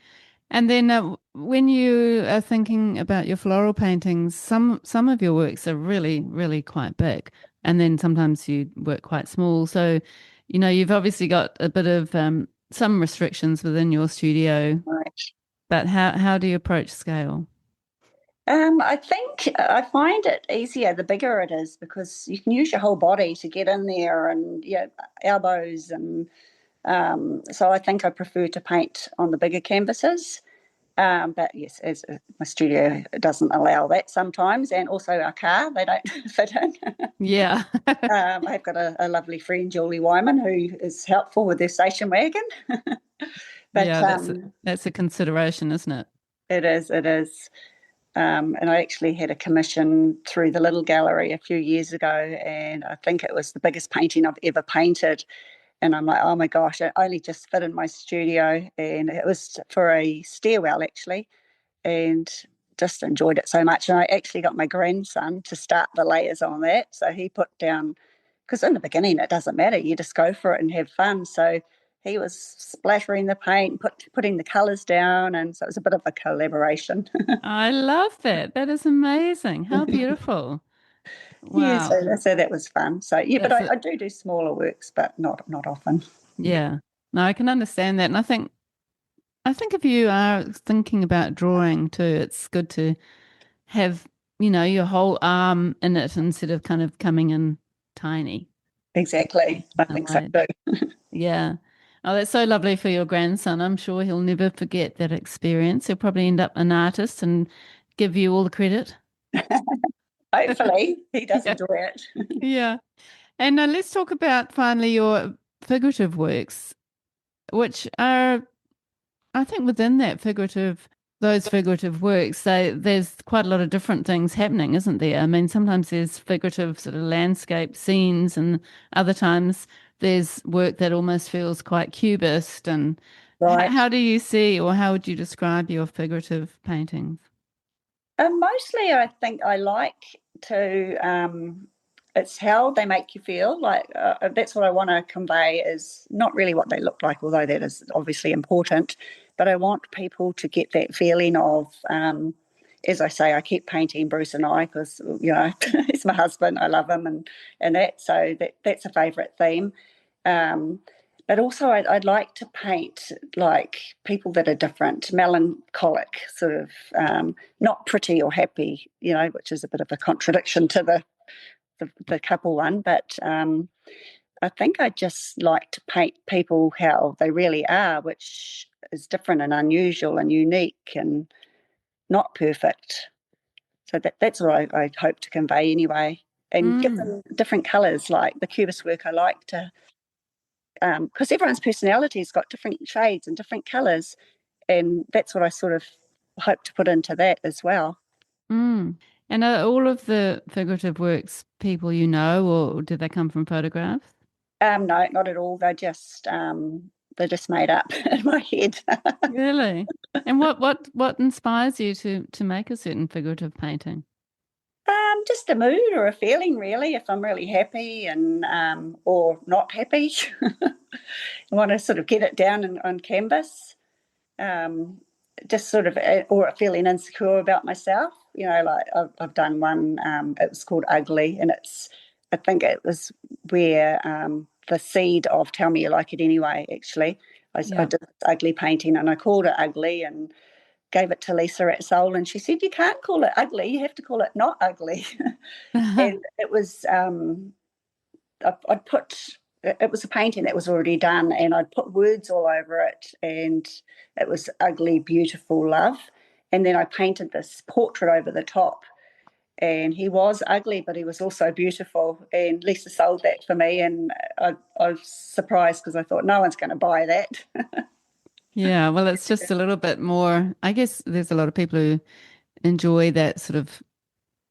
And then when you are thinking about your floral paintings, some of your works are really, really quite big, and then sometimes you work quite small. So, you've obviously got a bit of some restrictions within your studio, Right. but how do you approach scale? I think I find it easier the bigger it is, because you can use your whole body to get in there, and elbows, and so I think I prefer to paint on the bigger canvases. But yes, as my studio doesn't allow that sometimes, and also our car, they don't fit in. Yeah. I've got a lovely friend, Julie Wyman, who is helpful with their station wagon. But Yeah, that's a consideration, isn't it? it is, it is. And I actually had a commission through the Little Gallery a few years ago, and I think it was the biggest painting I've ever painted. And I'm like, oh my gosh, it only just fit in my studio, and it was for a stairwell actually, and just enjoyed it so much. And I actually got my grandson to start the layers on that. So he put down, because in the beginning it doesn't matter, you just go for it and have fun. So he was splattering the paint, putting the colours down, and so it was a bit of a collaboration. I love that. That is amazing. How beautiful. Yeah, Wow. so that was fun. So yeah, but That's I do smaller works, but not often. Yeah. No, I can understand that. And I think if you are thinking about drawing too, it's good to have, your whole arm in it instead of kind of coming in tiny. Exactly, I Some think so way. too. Yeah. Oh, that's so lovely for your grandson. I'm sure he'll never forget that experience. He'll probably end up an artist and give you all the credit. Hopefully, he does Yeah. enjoy it. Yeah. And let's talk about finally your figurative works, which are, I think, within those figurative works, there's quite a lot of different things happening, isn't there? I mean, sometimes there's figurative sort of landscape scenes, and other times there's work that almost feels quite cubist. And Right. how do you see, or how would you describe your figurative paintings? Mostly, I think I like to. It's how they make you feel. Like that's what I want to convey. Is not really what they look like, although that is obviously important. But I want people to get that feeling of. As I say, I keep painting Bruce and I, because he's my husband. I love him, and that's a favourite theme. Um, but also, I'd like to paint like people that are different, melancholic, sort of not pretty or happy, which is a bit of a contradiction to the couple one. But I think I just like to paint people how they really are, which is different and unusual and unique and not perfect. So that's what I hope to convey anyway. And give them different colours, like the cubist work I like to, because everyone's personality's got different shades and different colours, and that's what I sort of hope to put into that as well. Mm. And are all of the figurative works people you know, or did they come from photographs? No, not at all. They're just made up in my head. Really? And what inspires you to make a certain figurative painting? Just a mood or a feeling, really. If I'm really happy and or not happy, I want to sort of get it down on canvas. Um, just sort of, or feeling insecure about myself. You know, like I've done one. It was called Ugly, and I think it was where the seed of Tell Me You Like It Anyway. Actually, I Yeah. did this ugly painting, and I called it Ugly, and gave it to Lisa at Soul, and she said, "You can't call it ugly. You have to call it not ugly." And it was I'd put it was a painting that was already done, and I'd put words all over it, and it was Ugly Beautiful Love. And then I painted this portrait over the top, and he was ugly, but he was also beautiful. And Lisa sold that for me, and I was surprised because I thought no one's going to buy that. Yeah, well, it's just a little bit more. I guess there's a lot of people who enjoy that sort of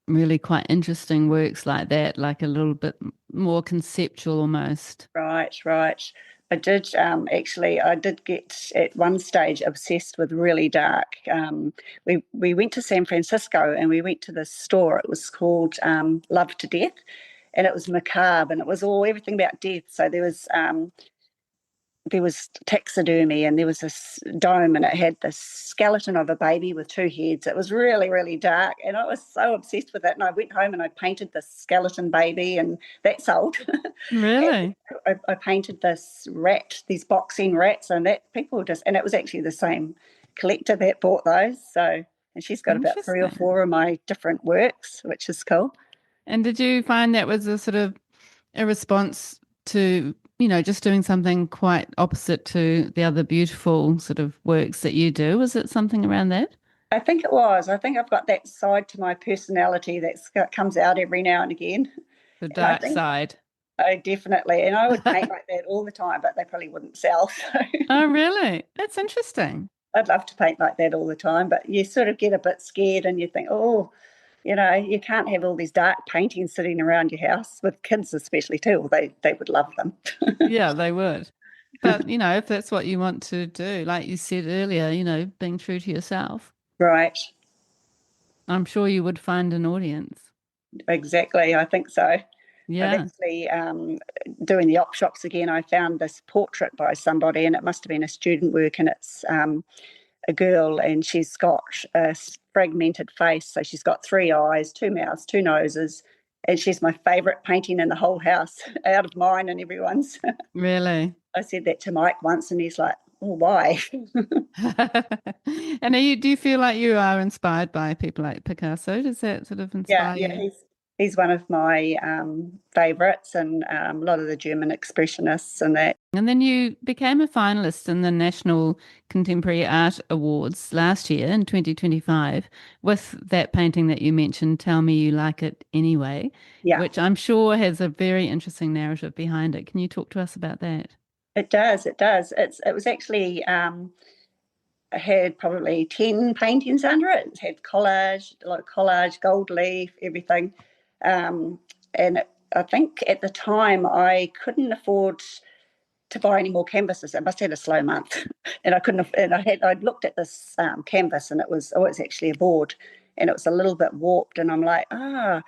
really quite interesting works like that, like a little bit more conceptual almost. Right, right. I did actually. I did get at one stage obsessed with really dark. We went to San Francisco and we went to this store. It was called Love to Death, and it was macabre and it was all everything about death. So there was taxidermy and there was this dome and it had this skeleton of a baby with two heads. It was really, really dark. And I was so obsessed with it. And I went home and I painted this skeleton baby and that sold. Really? And I painted this rat, these boxing rats, and that people just, and it was actually the same collector that bought those. So, and she's got about three or Interesting. four of my different works, which is cool. And did you find that was a sort of a response to, just doing something quite opposite to the other beautiful sort of works that you do? Was it something around that? I think it was. I think I've got that side to my personality that comes out every now and again. The And I dark think side. I definitely, and I would paint like that all the time, but they probably wouldn't sell. So Oh, really? That's interesting. I'd love to paint like that all the time, but you sort of get a bit scared and you think, oh, you can't have all these dark paintings sitting around your house with kids, especially too. They would love them. Yeah, they would. But, if that's what you want to do, like you said earlier, being true to yourself, Right, I'm sure you would find an audience. exactly. I think so. I've Yeah, actually, doing the op shops again, I found this portrait by somebody, and it must have been a student work, and it's a girl, and she's got a fragmented face. So she's got three eyes, two mouths, two noses, and she's my favourite painting in the whole house, out of mine and everyone's. really. I said that to Mike once, and he's like, "Oh, why?" And do you feel like you are inspired by people like Picasso? Does that sort of Yeah, inspire yeah, you? he's one of my favourites, and a lot of the German expressionists and that. And then you became a finalist in the National Contemporary Art Awards last year in 2025 with that painting that you mentioned, Tell Me You Like It Anyway, Yeah, which I'm sure has a very interesting narrative behind it. Can you talk to us about that? it does. It does. It was actually. I had probably 10 paintings under it. It had collage, a lot of collage, gold leaf, everything. And I think at the time I couldn't afford to buy any more canvases. I must have had a slow month, and I couldn't. And I'd looked at this canvas, and it was actually a board, and it was a little bit warped. And I'm like, I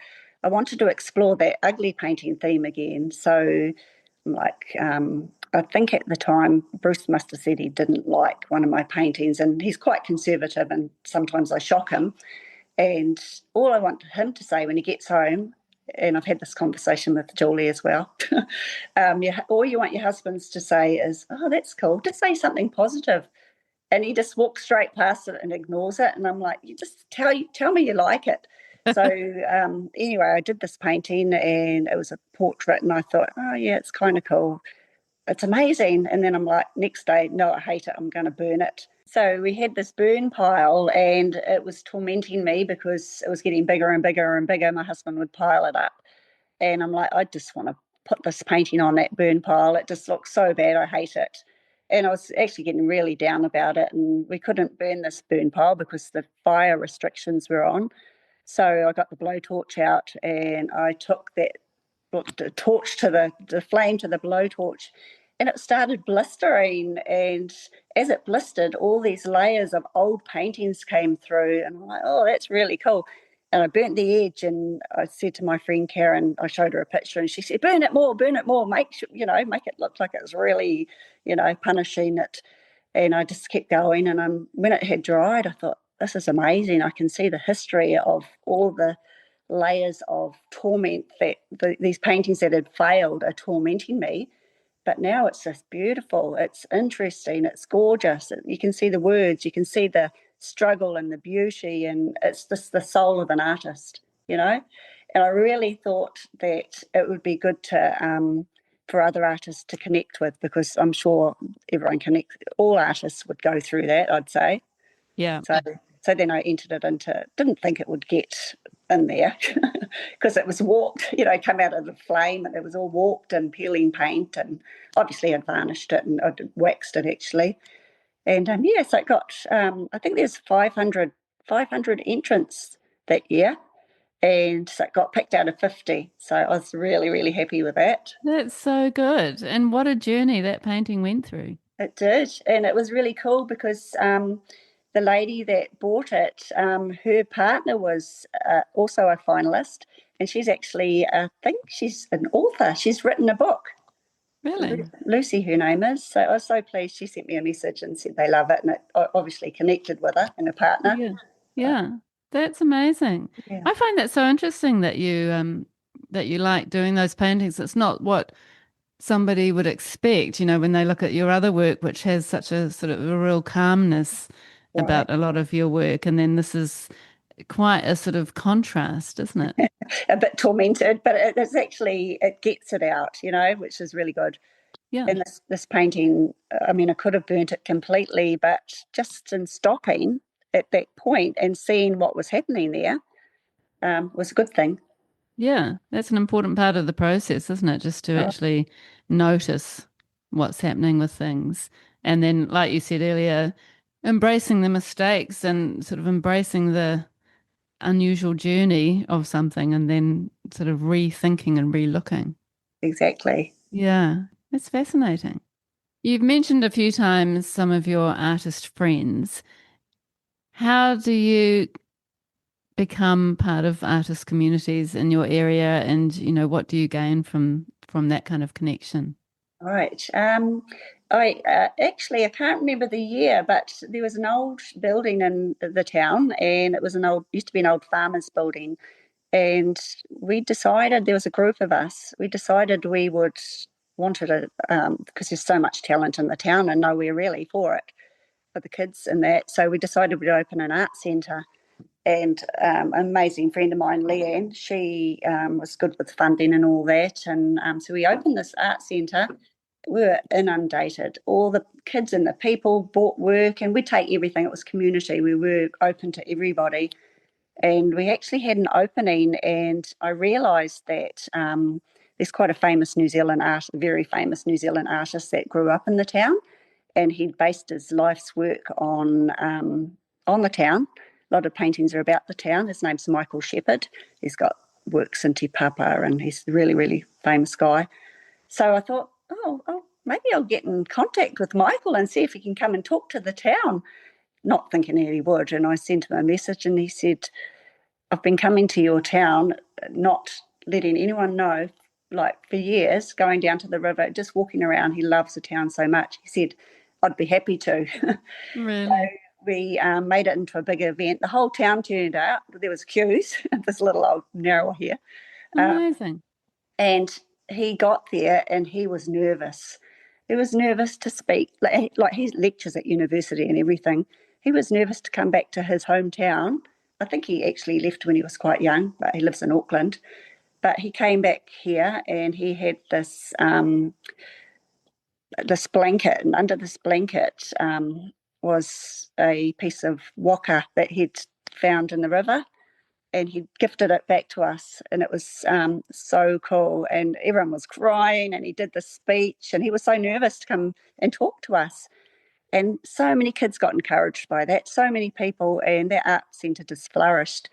wanted to explore that ugly painting theme again. So I'm like, I think at the time Bruce must have said he didn't like one of my paintings, and he's quite conservative, and sometimes I shock him. And all I want him to say when he gets home, and I've had this conversation with Julie as well, all you want your husbands to say is, "Oh, that's cool." Just say something positive. And he just walks straight past it and ignores it. And I'm like, "You just tell me you like it." So anyway, I did this painting, and it was a portrait, and I thought, oh yeah, it's kind of cool. it's amazing. And then I'm like, next day, no, I hate it. I'm going to burn it. So we had this burn pile and it was tormenting me because it was getting bigger and bigger and bigger. My husband would pile it up. And I'm like, I just want to put this painting on that burn pile. It just looks so bad. I hate it. And I was actually getting really down about it. And we couldn't burn this burn pile because the fire restrictions were on. So I got the blowtorch out and I took that the torch to the flame to the blowtorch, and it started blistering. And as it blistered, all these layers of old paintings came through, and I'm like, oh, that's really cool. And I burnt the edge, and I said to my friend Karen, I showed her a picture, and she said, burn it more, make sure, make it look like it's really, punishing it. And I just kept going. And when it had dried, I thought, this is amazing. I can see the history of all the layers of torment that these paintings that had failed are tormenting me. But now it's just beautiful. It's interesting. It's gorgeous. You can see the words. You can see the struggle and the beauty. And it's just the soul of an artist, And I really thought that it would be good to for other artists to connect with, because I'm sure everyone connects. All artists would go through that, I'd say. Yeah. So then I entered it into, didn't think it would get in there because it was warped, come out of the flame and it was all warped and peeling paint, and obviously I'd varnished it and I'd waxed it actually. And so it got, I think there's 500 entrants that year, and so it got picked out of 50. So I was really, really happy with that. That's so good. And what a journey that painting went through. It did, and it was really cool because the lady that bought it, her partner was also a finalist, and she's actually, I think she's an author. She's written a book. Really? Lucy, her name is. So I was so pleased. She sent me a message and said they love it, and it obviously connected with her and her partner. Yeah. Yeah. That's amazing. Yeah. I find that so interesting that you like doing those paintings. It's not what somebody would expect, when they look at your other work, which has such a sort of a real calmness Right. about a lot of your work. And then this is quite a sort of contrast, isn't it? A bit tormented, but it's actually, it gets it out, which is really good. Yeah. And this painting, I mean, I could have burnt it completely, but just in stopping at that point and seeing what was happening there was a good thing. Yeah. That's an important part of the process, isn't it? Just to Oh, actually notice what's happening with things. And then, like you said earlier, embracing the mistakes and sort of embracing the unusual journey of something and then sort of rethinking and relooking. exactly. Yeah, it's fascinating. You've mentioned a few times some of your artist friends. How do you become part of artist communities in your area, and what do you gain from that kind of connection? Right. I actually, I can't remember the year, but there was an old building in the town, and it was used to be an old farmer's building. And we decided, there was a group of us, we decided we wanted to, because there's so much talent in the town and nowhere really for it, for the kids and that. So we decided we'd open an art centre. And an amazing friend of mine, Leanne, she was good with funding and all that. And so we opened this art centre. We were inundated. All the kids and the people bought work, and we'd take everything. It was community. We were open to everybody. And we actually had an opening, and I realised that there's quite a famous New Zealand very famous New Zealand artist that grew up in the town, and he'd based his life's work on the town. A lot of paintings are about the town. His name's Michael Shepherd. He's got works in Te Papa, and he's a really, really famous guy. So I thought, maybe I'll get in contact with Michael and see if he can come and talk to the town, not thinking that he would. And I sent him a message, and he said, I've been coming to your town, not letting anyone know, like for years, going down to the river, just walking around. He loves the town so much. He said, I'd be happy to. Really? We made it into a big event. The whole town turned out. There was queues at this little old Ngaruawahia. Amazing. And he got there and he was nervous. He was nervous to speak. Like he lectures at university and everything. He was nervous to come back to his hometown. I think he actually left when he was quite young, but he lives in Auckland. But he came back here and he had this this blanket, and under this blanket was a piece of waka that he'd found in the river, and he gifted it back to us, and it was so cool, and everyone was crying, and he did the speech, and he was so nervous to come and talk to us, and so many kids got encouraged by that, so many people, and their art centre just flourished.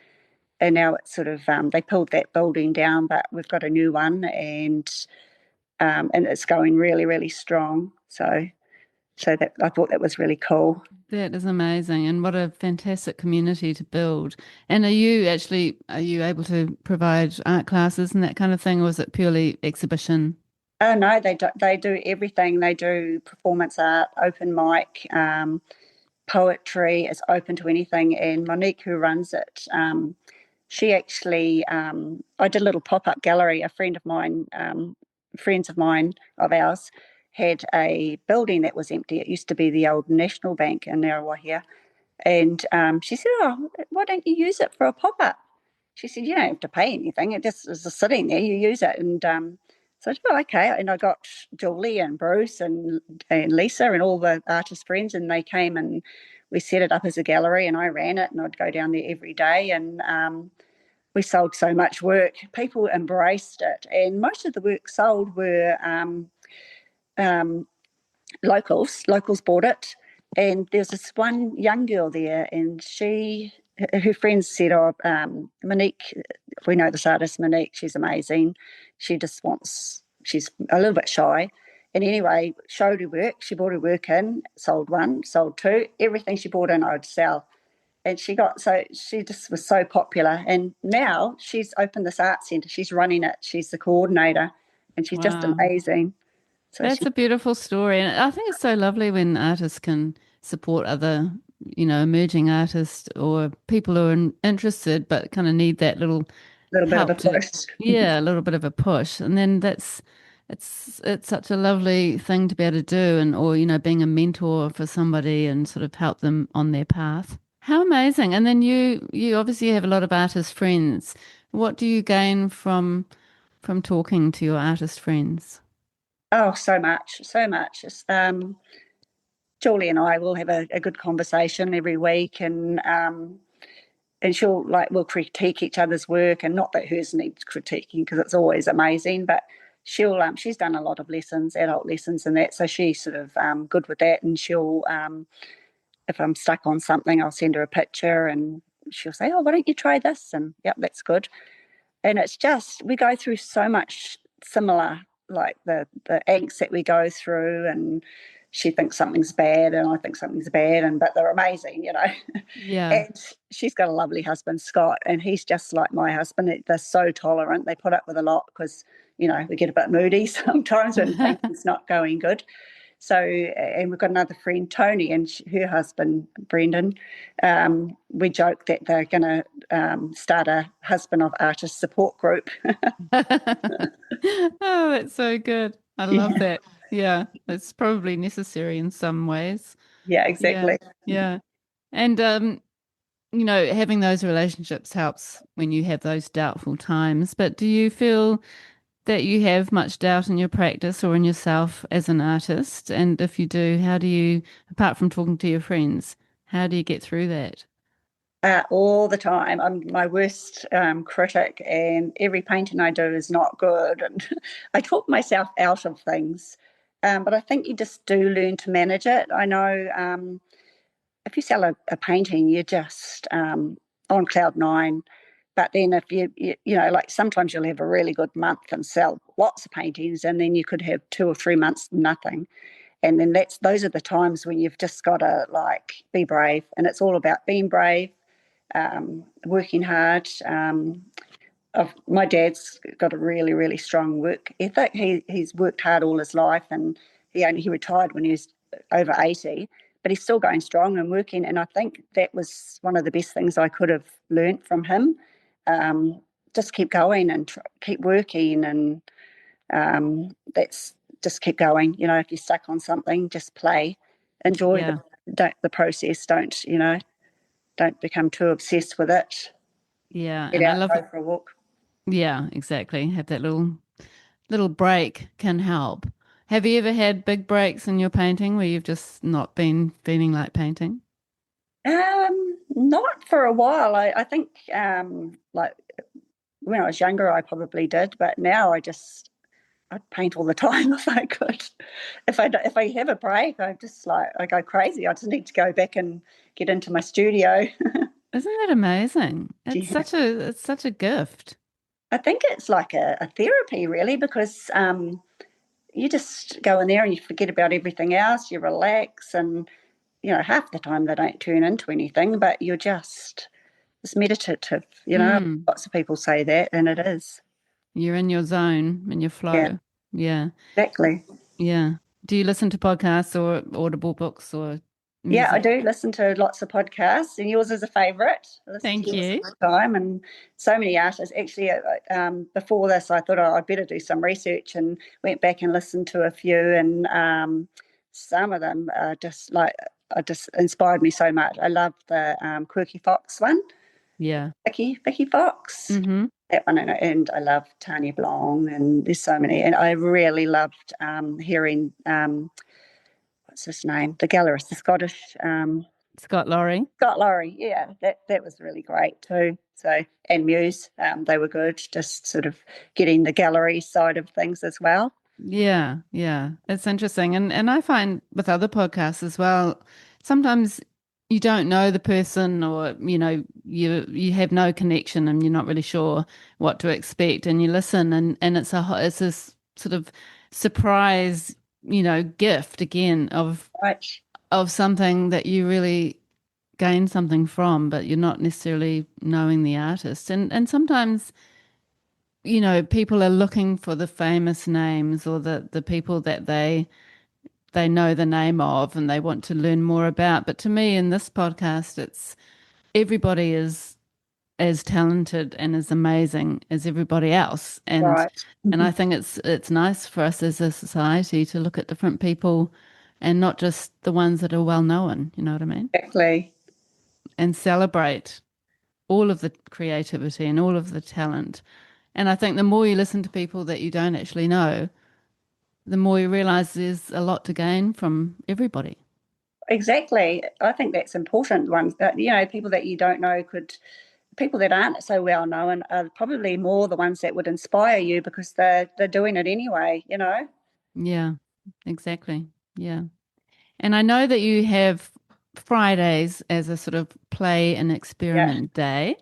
And now it's sort of they pulled that building down, but we've got a new one, and it's going really, really strong. So that I thought that was really cool. That is amazing, and what a fantastic community to build. And are you able to provide art classes and that kind of thing, or is it purely exhibition? Oh no, they do everything. They do performance art, open mic, poetry. It's open to anything. And Monique, who runs it, she actually I did a little pop-up gallery. A friend of mine, of ours, had a building that was empty. It used to be the old National Bank in Ngaruawahia, and she said, "Oh, why don't you use it for a pop-up?" She said, "You don't have to pay anything. It just is sitting there. You use it." And so I said, "Oh, okay." And I got Julie and Bruce and Lisa and all the artist friends, and they came and we set it up as a gallery, and I ran it, and I'd go down there every day, and we sold so much work. People embraced it, and most of the work sold were um, locals bought it, and there's this one young girl there, and her friends said, "Oh, Monique, we know this artist, Monique, she's amazing. She's a little bit shy." And anyway, showed her work. She brought her work in, sold one, sold two. Everything she brought in, I'd sell. And she just was so popular. And now she's opened this art centre. She's running it. She's the coordinator, and she's just Wow. amazing. So That's she, a beautiful story. And I think it's so lovely when artists can support other, emerging artists or people who are interested but kind of need that little little bit of a help to, push. yeah, a little bit of a push. And then it's such a lovely thing to be able to do and or, being a mentor for somebody and sort of help them on their path. How amazing. And then you obviously have a lot of artist friends. What do you gain from talking to your artist friends? Oh, so much, so much. Julie and I will have a good conversation every week, and we'll critique each other's work, and not that hers needs critiquing because it's always amazing, but she's done a lot of lessons, adult lessons, and that, so she's sort of good with that, and she'll if I'm stuck on something, I'll send her a picture, and she'll say, "Oh, why don't you try this?" And yep, that's good. And it's just we go through so much similar, like the angst that we go through, and she thinks something's bad and I think something's bad, and but they're amazing. Yeah. And she's got a lovely husband, Scott, and he's just like my husband. They're so tolerant. They put up with a lot because we get a bit moody sometimes when painting's not going good. So, and we've got another friend, Tony, and her husband, Brendan. We joke that they're going to start a husband of artist support group. Oh, that's so good. I love Yeah, that. Yeah, it's probably necessary in some ways. yeah, Yeah, exactly. yeah. And having those relationships helps when you have those doubtful times. But do you feel that you have much doubt in your practice or in yourself as an artist? And if you do, how do you, apart from talking to your friends, how do you get through that? All the time. I'm my worst critic, and every painting I do is not good. And I talk myself out of things, but I think you just do learn to manage it. I know if you sell a painting, you're just on cloud nine. But then if like sometimes you'll have a really good month and sell lots of paintings, and then you could have 2 or 3 months nothing. And then those are the times when you've just got to like be brave, and it's all about being brave, working hard. My dad's got a really, really strong work ethic. He's worked hard all his life, and he retired when he was over 80, but he's still going strong and working. And I think that was one of the best things I could have learnt from him. Um, just keep going and keep working, and that's just keep going. If you're stuck on something, just play, enjoy Yeah, the process. Don't become too obsessed with it. yeah. Get And I out, love go that. for a walk. Yeah, exactly. Have that little break can help. Have you ever had big breaks in your painting where you've just not been feeling like painting? Not for a while. I think like when I was younger, I probably did, but now I'd paint all the time if I could. If I have a break, I go crazy. I just need to go back and get into my studio. Isn't that amazing? Yeah. It's such a gift. I think it's like a therapy, really, because you just go in there and you forget about everything else. You relax, and half the time they don't turn into anything, but you're just it's meditative. Mm, Lots of people say that, and it is. you're in your zone, in your Yeah, flow. Yeah. exactly. Yeah. Do you listen to podcasts or audible books or Yeah, I music? do listen to lots of podcasts, and yours is a favourite. I listen to Thank yours you. all the time, and so many artists. Actually, before this, I thought, oh, I'd better do some research, and went back and listened to a few, and some of them are just inspired me so much. I love the Quirky Fox one, Yeah. Vicky Fox. Mm-hmm. That one, and I love Tanya Blong, and there's so many. And I really loved hearing what's his name, the gallerist, the Scottish Scott Laurie. Scott Laurie. Yeah, that was really great too. So and Muse, they were good. Just sort of getting the gallery side of things as well. Yeah, yeah. It's interesting. And I find with other podcasts as well, sometimes you don't know the person or, you have no connection and you're not really sure what to expect and you listen and it's this sort of surprise, gift again Right, of something that you really gain something from, but you're not necessarily knowing the artist. And sometimes people are looking for the famous names or the people that they know the name of and they want to learn more about. But to me, in this podcast, it's everybody is as talented and as amazing as everybody else. right. And I think it's nice for us as a society to look at different people and not just the ones that are well known, you know what I mean? Exactly. And celebrate all of the creativity and all of the talent. And I think the more you listen to people that you don't actually know, the more you realize there's a lot to gain from everybody. Exactly. I think that's important. Ones that people that you don't know people that aren't so well known are probably more the ones that would inspire you because they're doing it anyway. Yeah, exactly. Yeah. And I know that you have Fridays as a sort of play and Yeah. experiment day,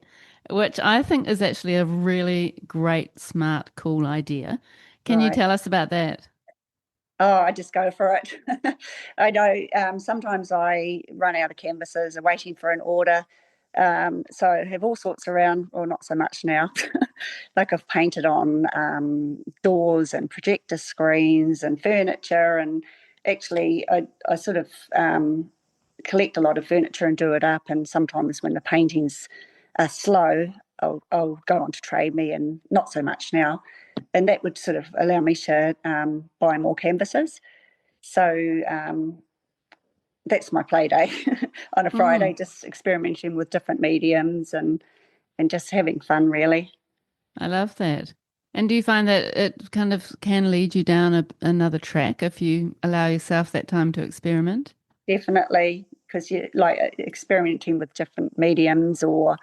which I think is actually a really great, smart, cool idea. Can you Right. tell us about that? Oh, I just go for it. I know sometimes I run out of canvases and waiting for an order. So I have all sorts around, or not so much now. Like I've painted on doors and projector screens and furniture. And actually, I sort of collect a lot of furniture and do it up. And sometimes when the paintings are slow, I'll go on to Trade Me, and not so much now, and that would sort of allow me to buy more canvases. So that's my play day on a Friday, Mm, just experimenting with different mediums and just having fun, really. I love that. And do you find that it kind of can lead you down another track if you allow yourself that time to experiment? Definitely, because you like experimenting with different mediums or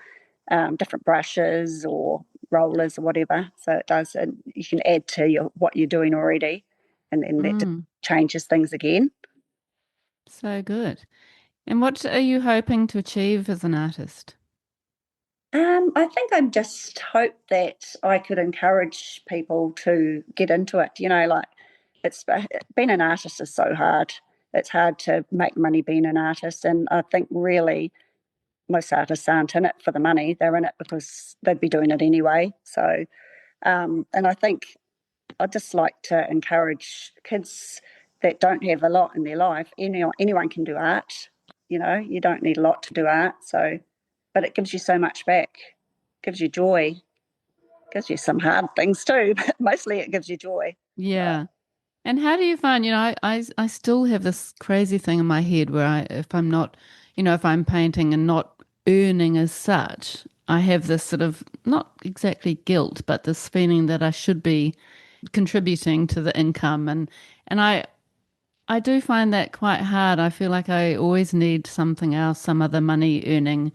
different brushes or rollers or whatever. So it does, and you can add to what you're doing already, and then that just Mm, changes things again. so good. And what are you hoping to achieve as an artist? I think I just hope that I could encourage people to get into it. Like it's being an artist is so hard. It's hard to make money being an artist, and I think really most artists aren't in it for the money. They're in it because they'd be doing it anyway. So, and I think I'd just like to encourage kids that don't have a lot in their life. Anyone can do art. You don't need a lot to do art. So, but it gives you so much back. Gives you joy. Gives you some hard things too, but mostly it gives you joy. Yeah. And how do you find, I still have this crazy thing in my head where if I'm not, if I'm painting and not earning as such, I have this sort of not exactly guilt, but this feeling that I should be contributing to the income, and I do find that quite hard. I feel like I always need something else, some other money earning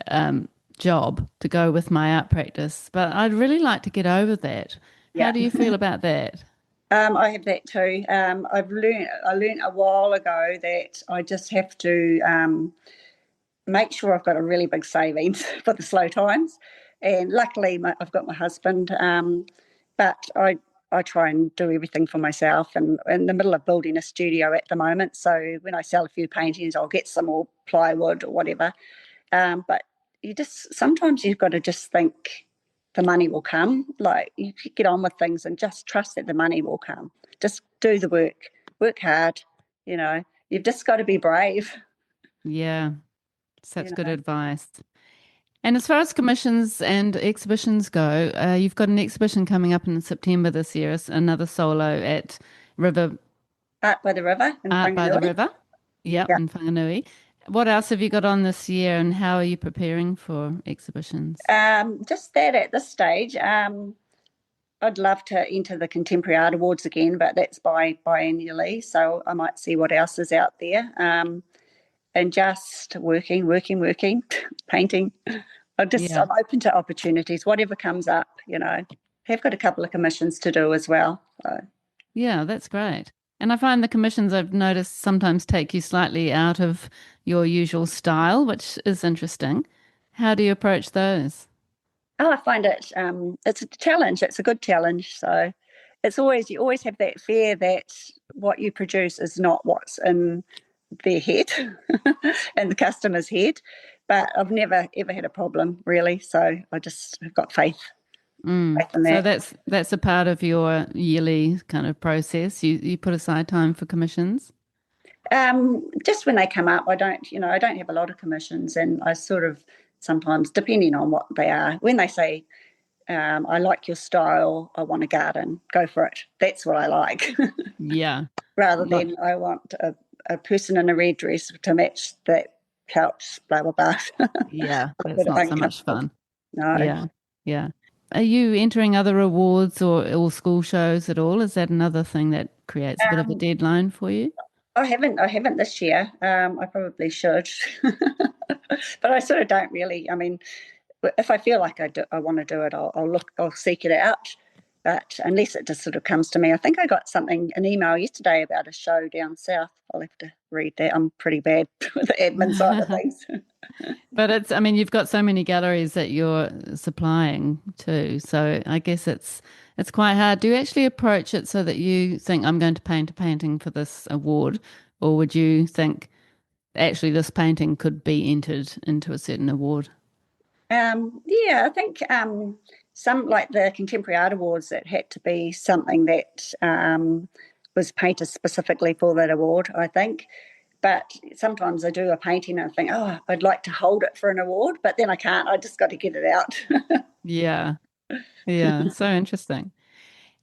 um, job to go with my art practice. But I'd really like to get over that. How Yeah. do you feel about that? I have that too. I learned a while ago that I just have to make sure I've got a really big savings for the slow times. And luckily, I've got my husband, but I try and do everything for myself. And in the middle of building a studio at the moment, so when I sell a few paintings, I'll get some more plywood or whatever. But sometimes you've got to just think the money will come. Like you get on with things and just trust that the money will come. Just do the work hard. You've just got to be brave. Yeah, You such good know. advice. And as far as commissions and exhibitions go, you've got an exhibition coming up in September this year, another solo at River Art by the River in Art by the Whanganui. River. Yep, Yeah. in Whanganui. What else have you got on this year, and how are you preparing for exhibitions? Just that at this stage. I'd love to enter the Contemporary Art Awards again, but that's biennially, so I might see what else is out there. And just working, painting. Yeah, I'm open to opportunities, whatever comes up. Have got a couple of commissions to do as well. So. yeah, that's great. And I find the commissions I've noticed sometimes take you slightly out of your usual style, which is interesting. How do you approach those? Oh, I find it's a challenge. It's a good challenge. So you always have that fear that what you produce is not what's in their head and the customer's head. But I've never ever had a problem really. So I just have got faith in So that. that's a part of your yearly kind of process. You put aside time for commissions. Just when they come up, I don't have a lot of commissions, and I sort of sometimes, depending on what they are, when they say, I like your style, I want a garden, go for it. That's what I like. Yeah, Rather not than I want a person in a red dress to match that couch, blah, blah, blah. yeah, A that's bit not so much uncomfortable. fun. No. Yeah, yeah. Are you entering other awards or school shows at all? Is that another thing that creates a bit of a Um, deadline for you? I haven't this year. I probably should. But I sort of don't really. I mean, if I feel like I want to do it, I'll seek it out. But unless it just sort of comes to me, I think I got an email yesterday about a show down south. I'll have to read that. I'm pretty bad with the admin side of things. But I mean, you've got so many galleries that you're supplying to, so I guess it's quite hard. Do you actually approach it so that you think I'm going to paint a painting for this award, or would you think actually this painting could be entered into a certain award? Yeah, I think some like the Contemporary Art Awards, it had to be something that was painted specifically for that award, I think. But sometimes I do a painting and I think, oh, I'd like to hold it for an award, but then I can't. I just got to get it out. Yeah, yeah, so interesting.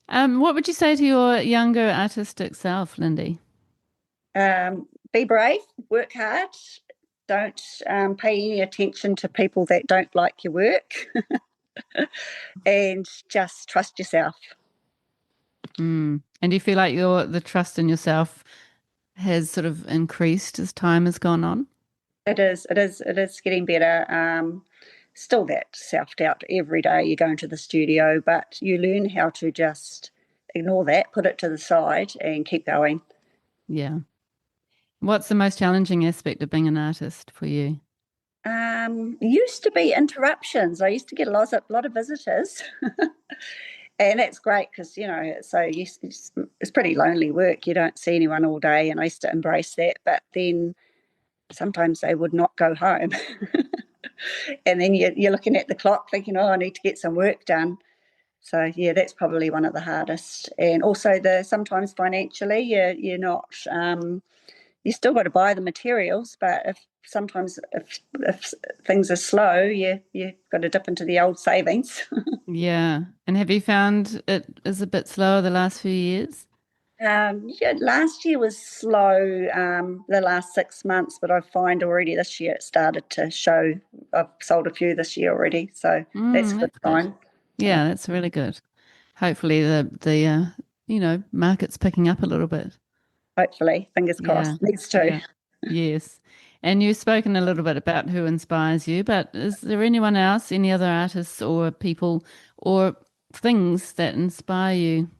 What would you say to your younger artistic self, Lindy? Be brave, work hard, don't pay any attention to people that don't like your work, and just trust yourself. And do you feel like the trust in yourself has sort of increased as time has gone on? It is getting better. Still that self-doubt every day you go into the studio, but you learn how to just ignore that, put it to the side and keep going. Yeah. What's the most challenging aspect of being an artist for you? Used to be interruptions. I used to get a lot of visitors. And that's great because, it's pretty lonely work. You don't see anyone all day, and I used to embrace that. But then sometimes they would not go home. And then you're looking at the clock thinking, oh, I need to get some work done. So, yeah, that's probably one of the hardest. And also sometimes financially, you're not, you still got to buy the materials, but if things are slow, you've got to dip into the old savings. Yeah. And have you found it is a bit slower the last few years? Yeah, last year was slow, the last 6 months, but I find already this year it started to show. I've sold a few this year already, so that's a good That's good. sign. So, Yeah, that's really good. hopefully the market's picking up a little bit. Hopefully, fingers Yeah, crossed. Needs to. yeah, yes. And you've spoken a little bit about who inspires you, but is there anyone else, any other artists or people or things that inspire you?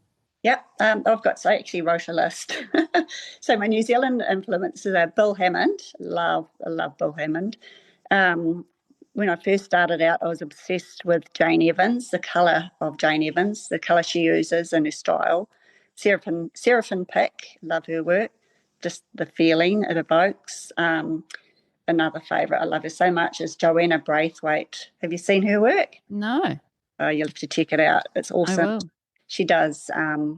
Yep, I've got, so I actually wrote a list. So my New Zealand influences are Bill Hammond. I love Bill Hammond. Um, when I first started out, I was obsessed with Jane Evans, the colour of Jane Evans, the colour she uses and her style. Seraphim Pick, love her work, just the feeling it evokes. Another favourite, I love her so much, is Joanna Braithwaite. Have you seen her work? No, Oh, you'll have to check it out. It's I awesome. will. She does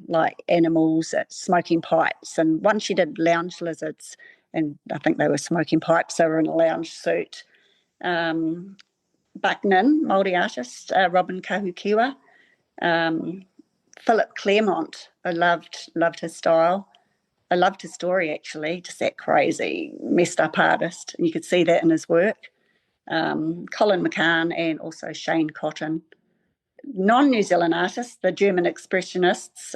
like animals, smoking pipes, and one she did lounge lizards, and I think they were smoking pipes. They were in a lounge suit. Um, Bucknan, Maori artist, Robin Kahukiwa, um, Philip Claremont. I loved his style. I loved his story actually, just that crazy, messed up artist, and you could see that in his work. Colin McCann and also Shane Cotton. Non-New Zealand artists, the German expressionists,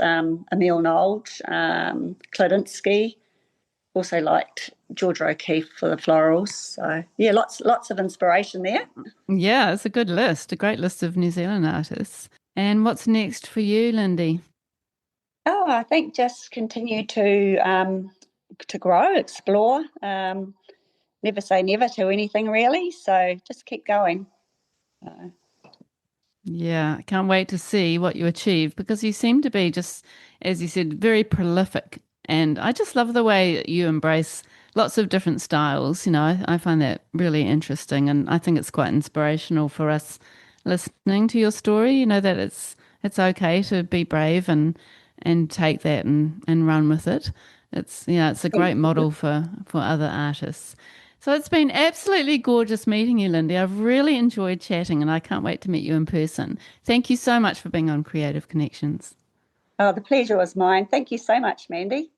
Emil Nold, Kladinsky. Also liked Georgia O'Keeffe for the florals. So yeah, lots of inspiration there. Yeah, it's a good list, a great list of New Zealand artists. And what's next for you, Lindy? Oh, I think just continue to grow, explore. Never say never to anything really. So just keep going. Uh, Yeah, I can't wait to see what you achieve because you seem to be just, as you said, very prolific. And I just love the way that you embrace lots of different styles. I find that really interesting, and I think it's quite inspirational for us listening to your story. That it's okay to be brave and take that and run with it. It's a great model for other artists. So it's been absolutely gorgeous meeting you, Lindy. I've really enjoyed chatting and I can't wait to meet you in person. Thank you so much for being on Creative Connections. oh, the pleasure was mine. Thank you so much, Mandy.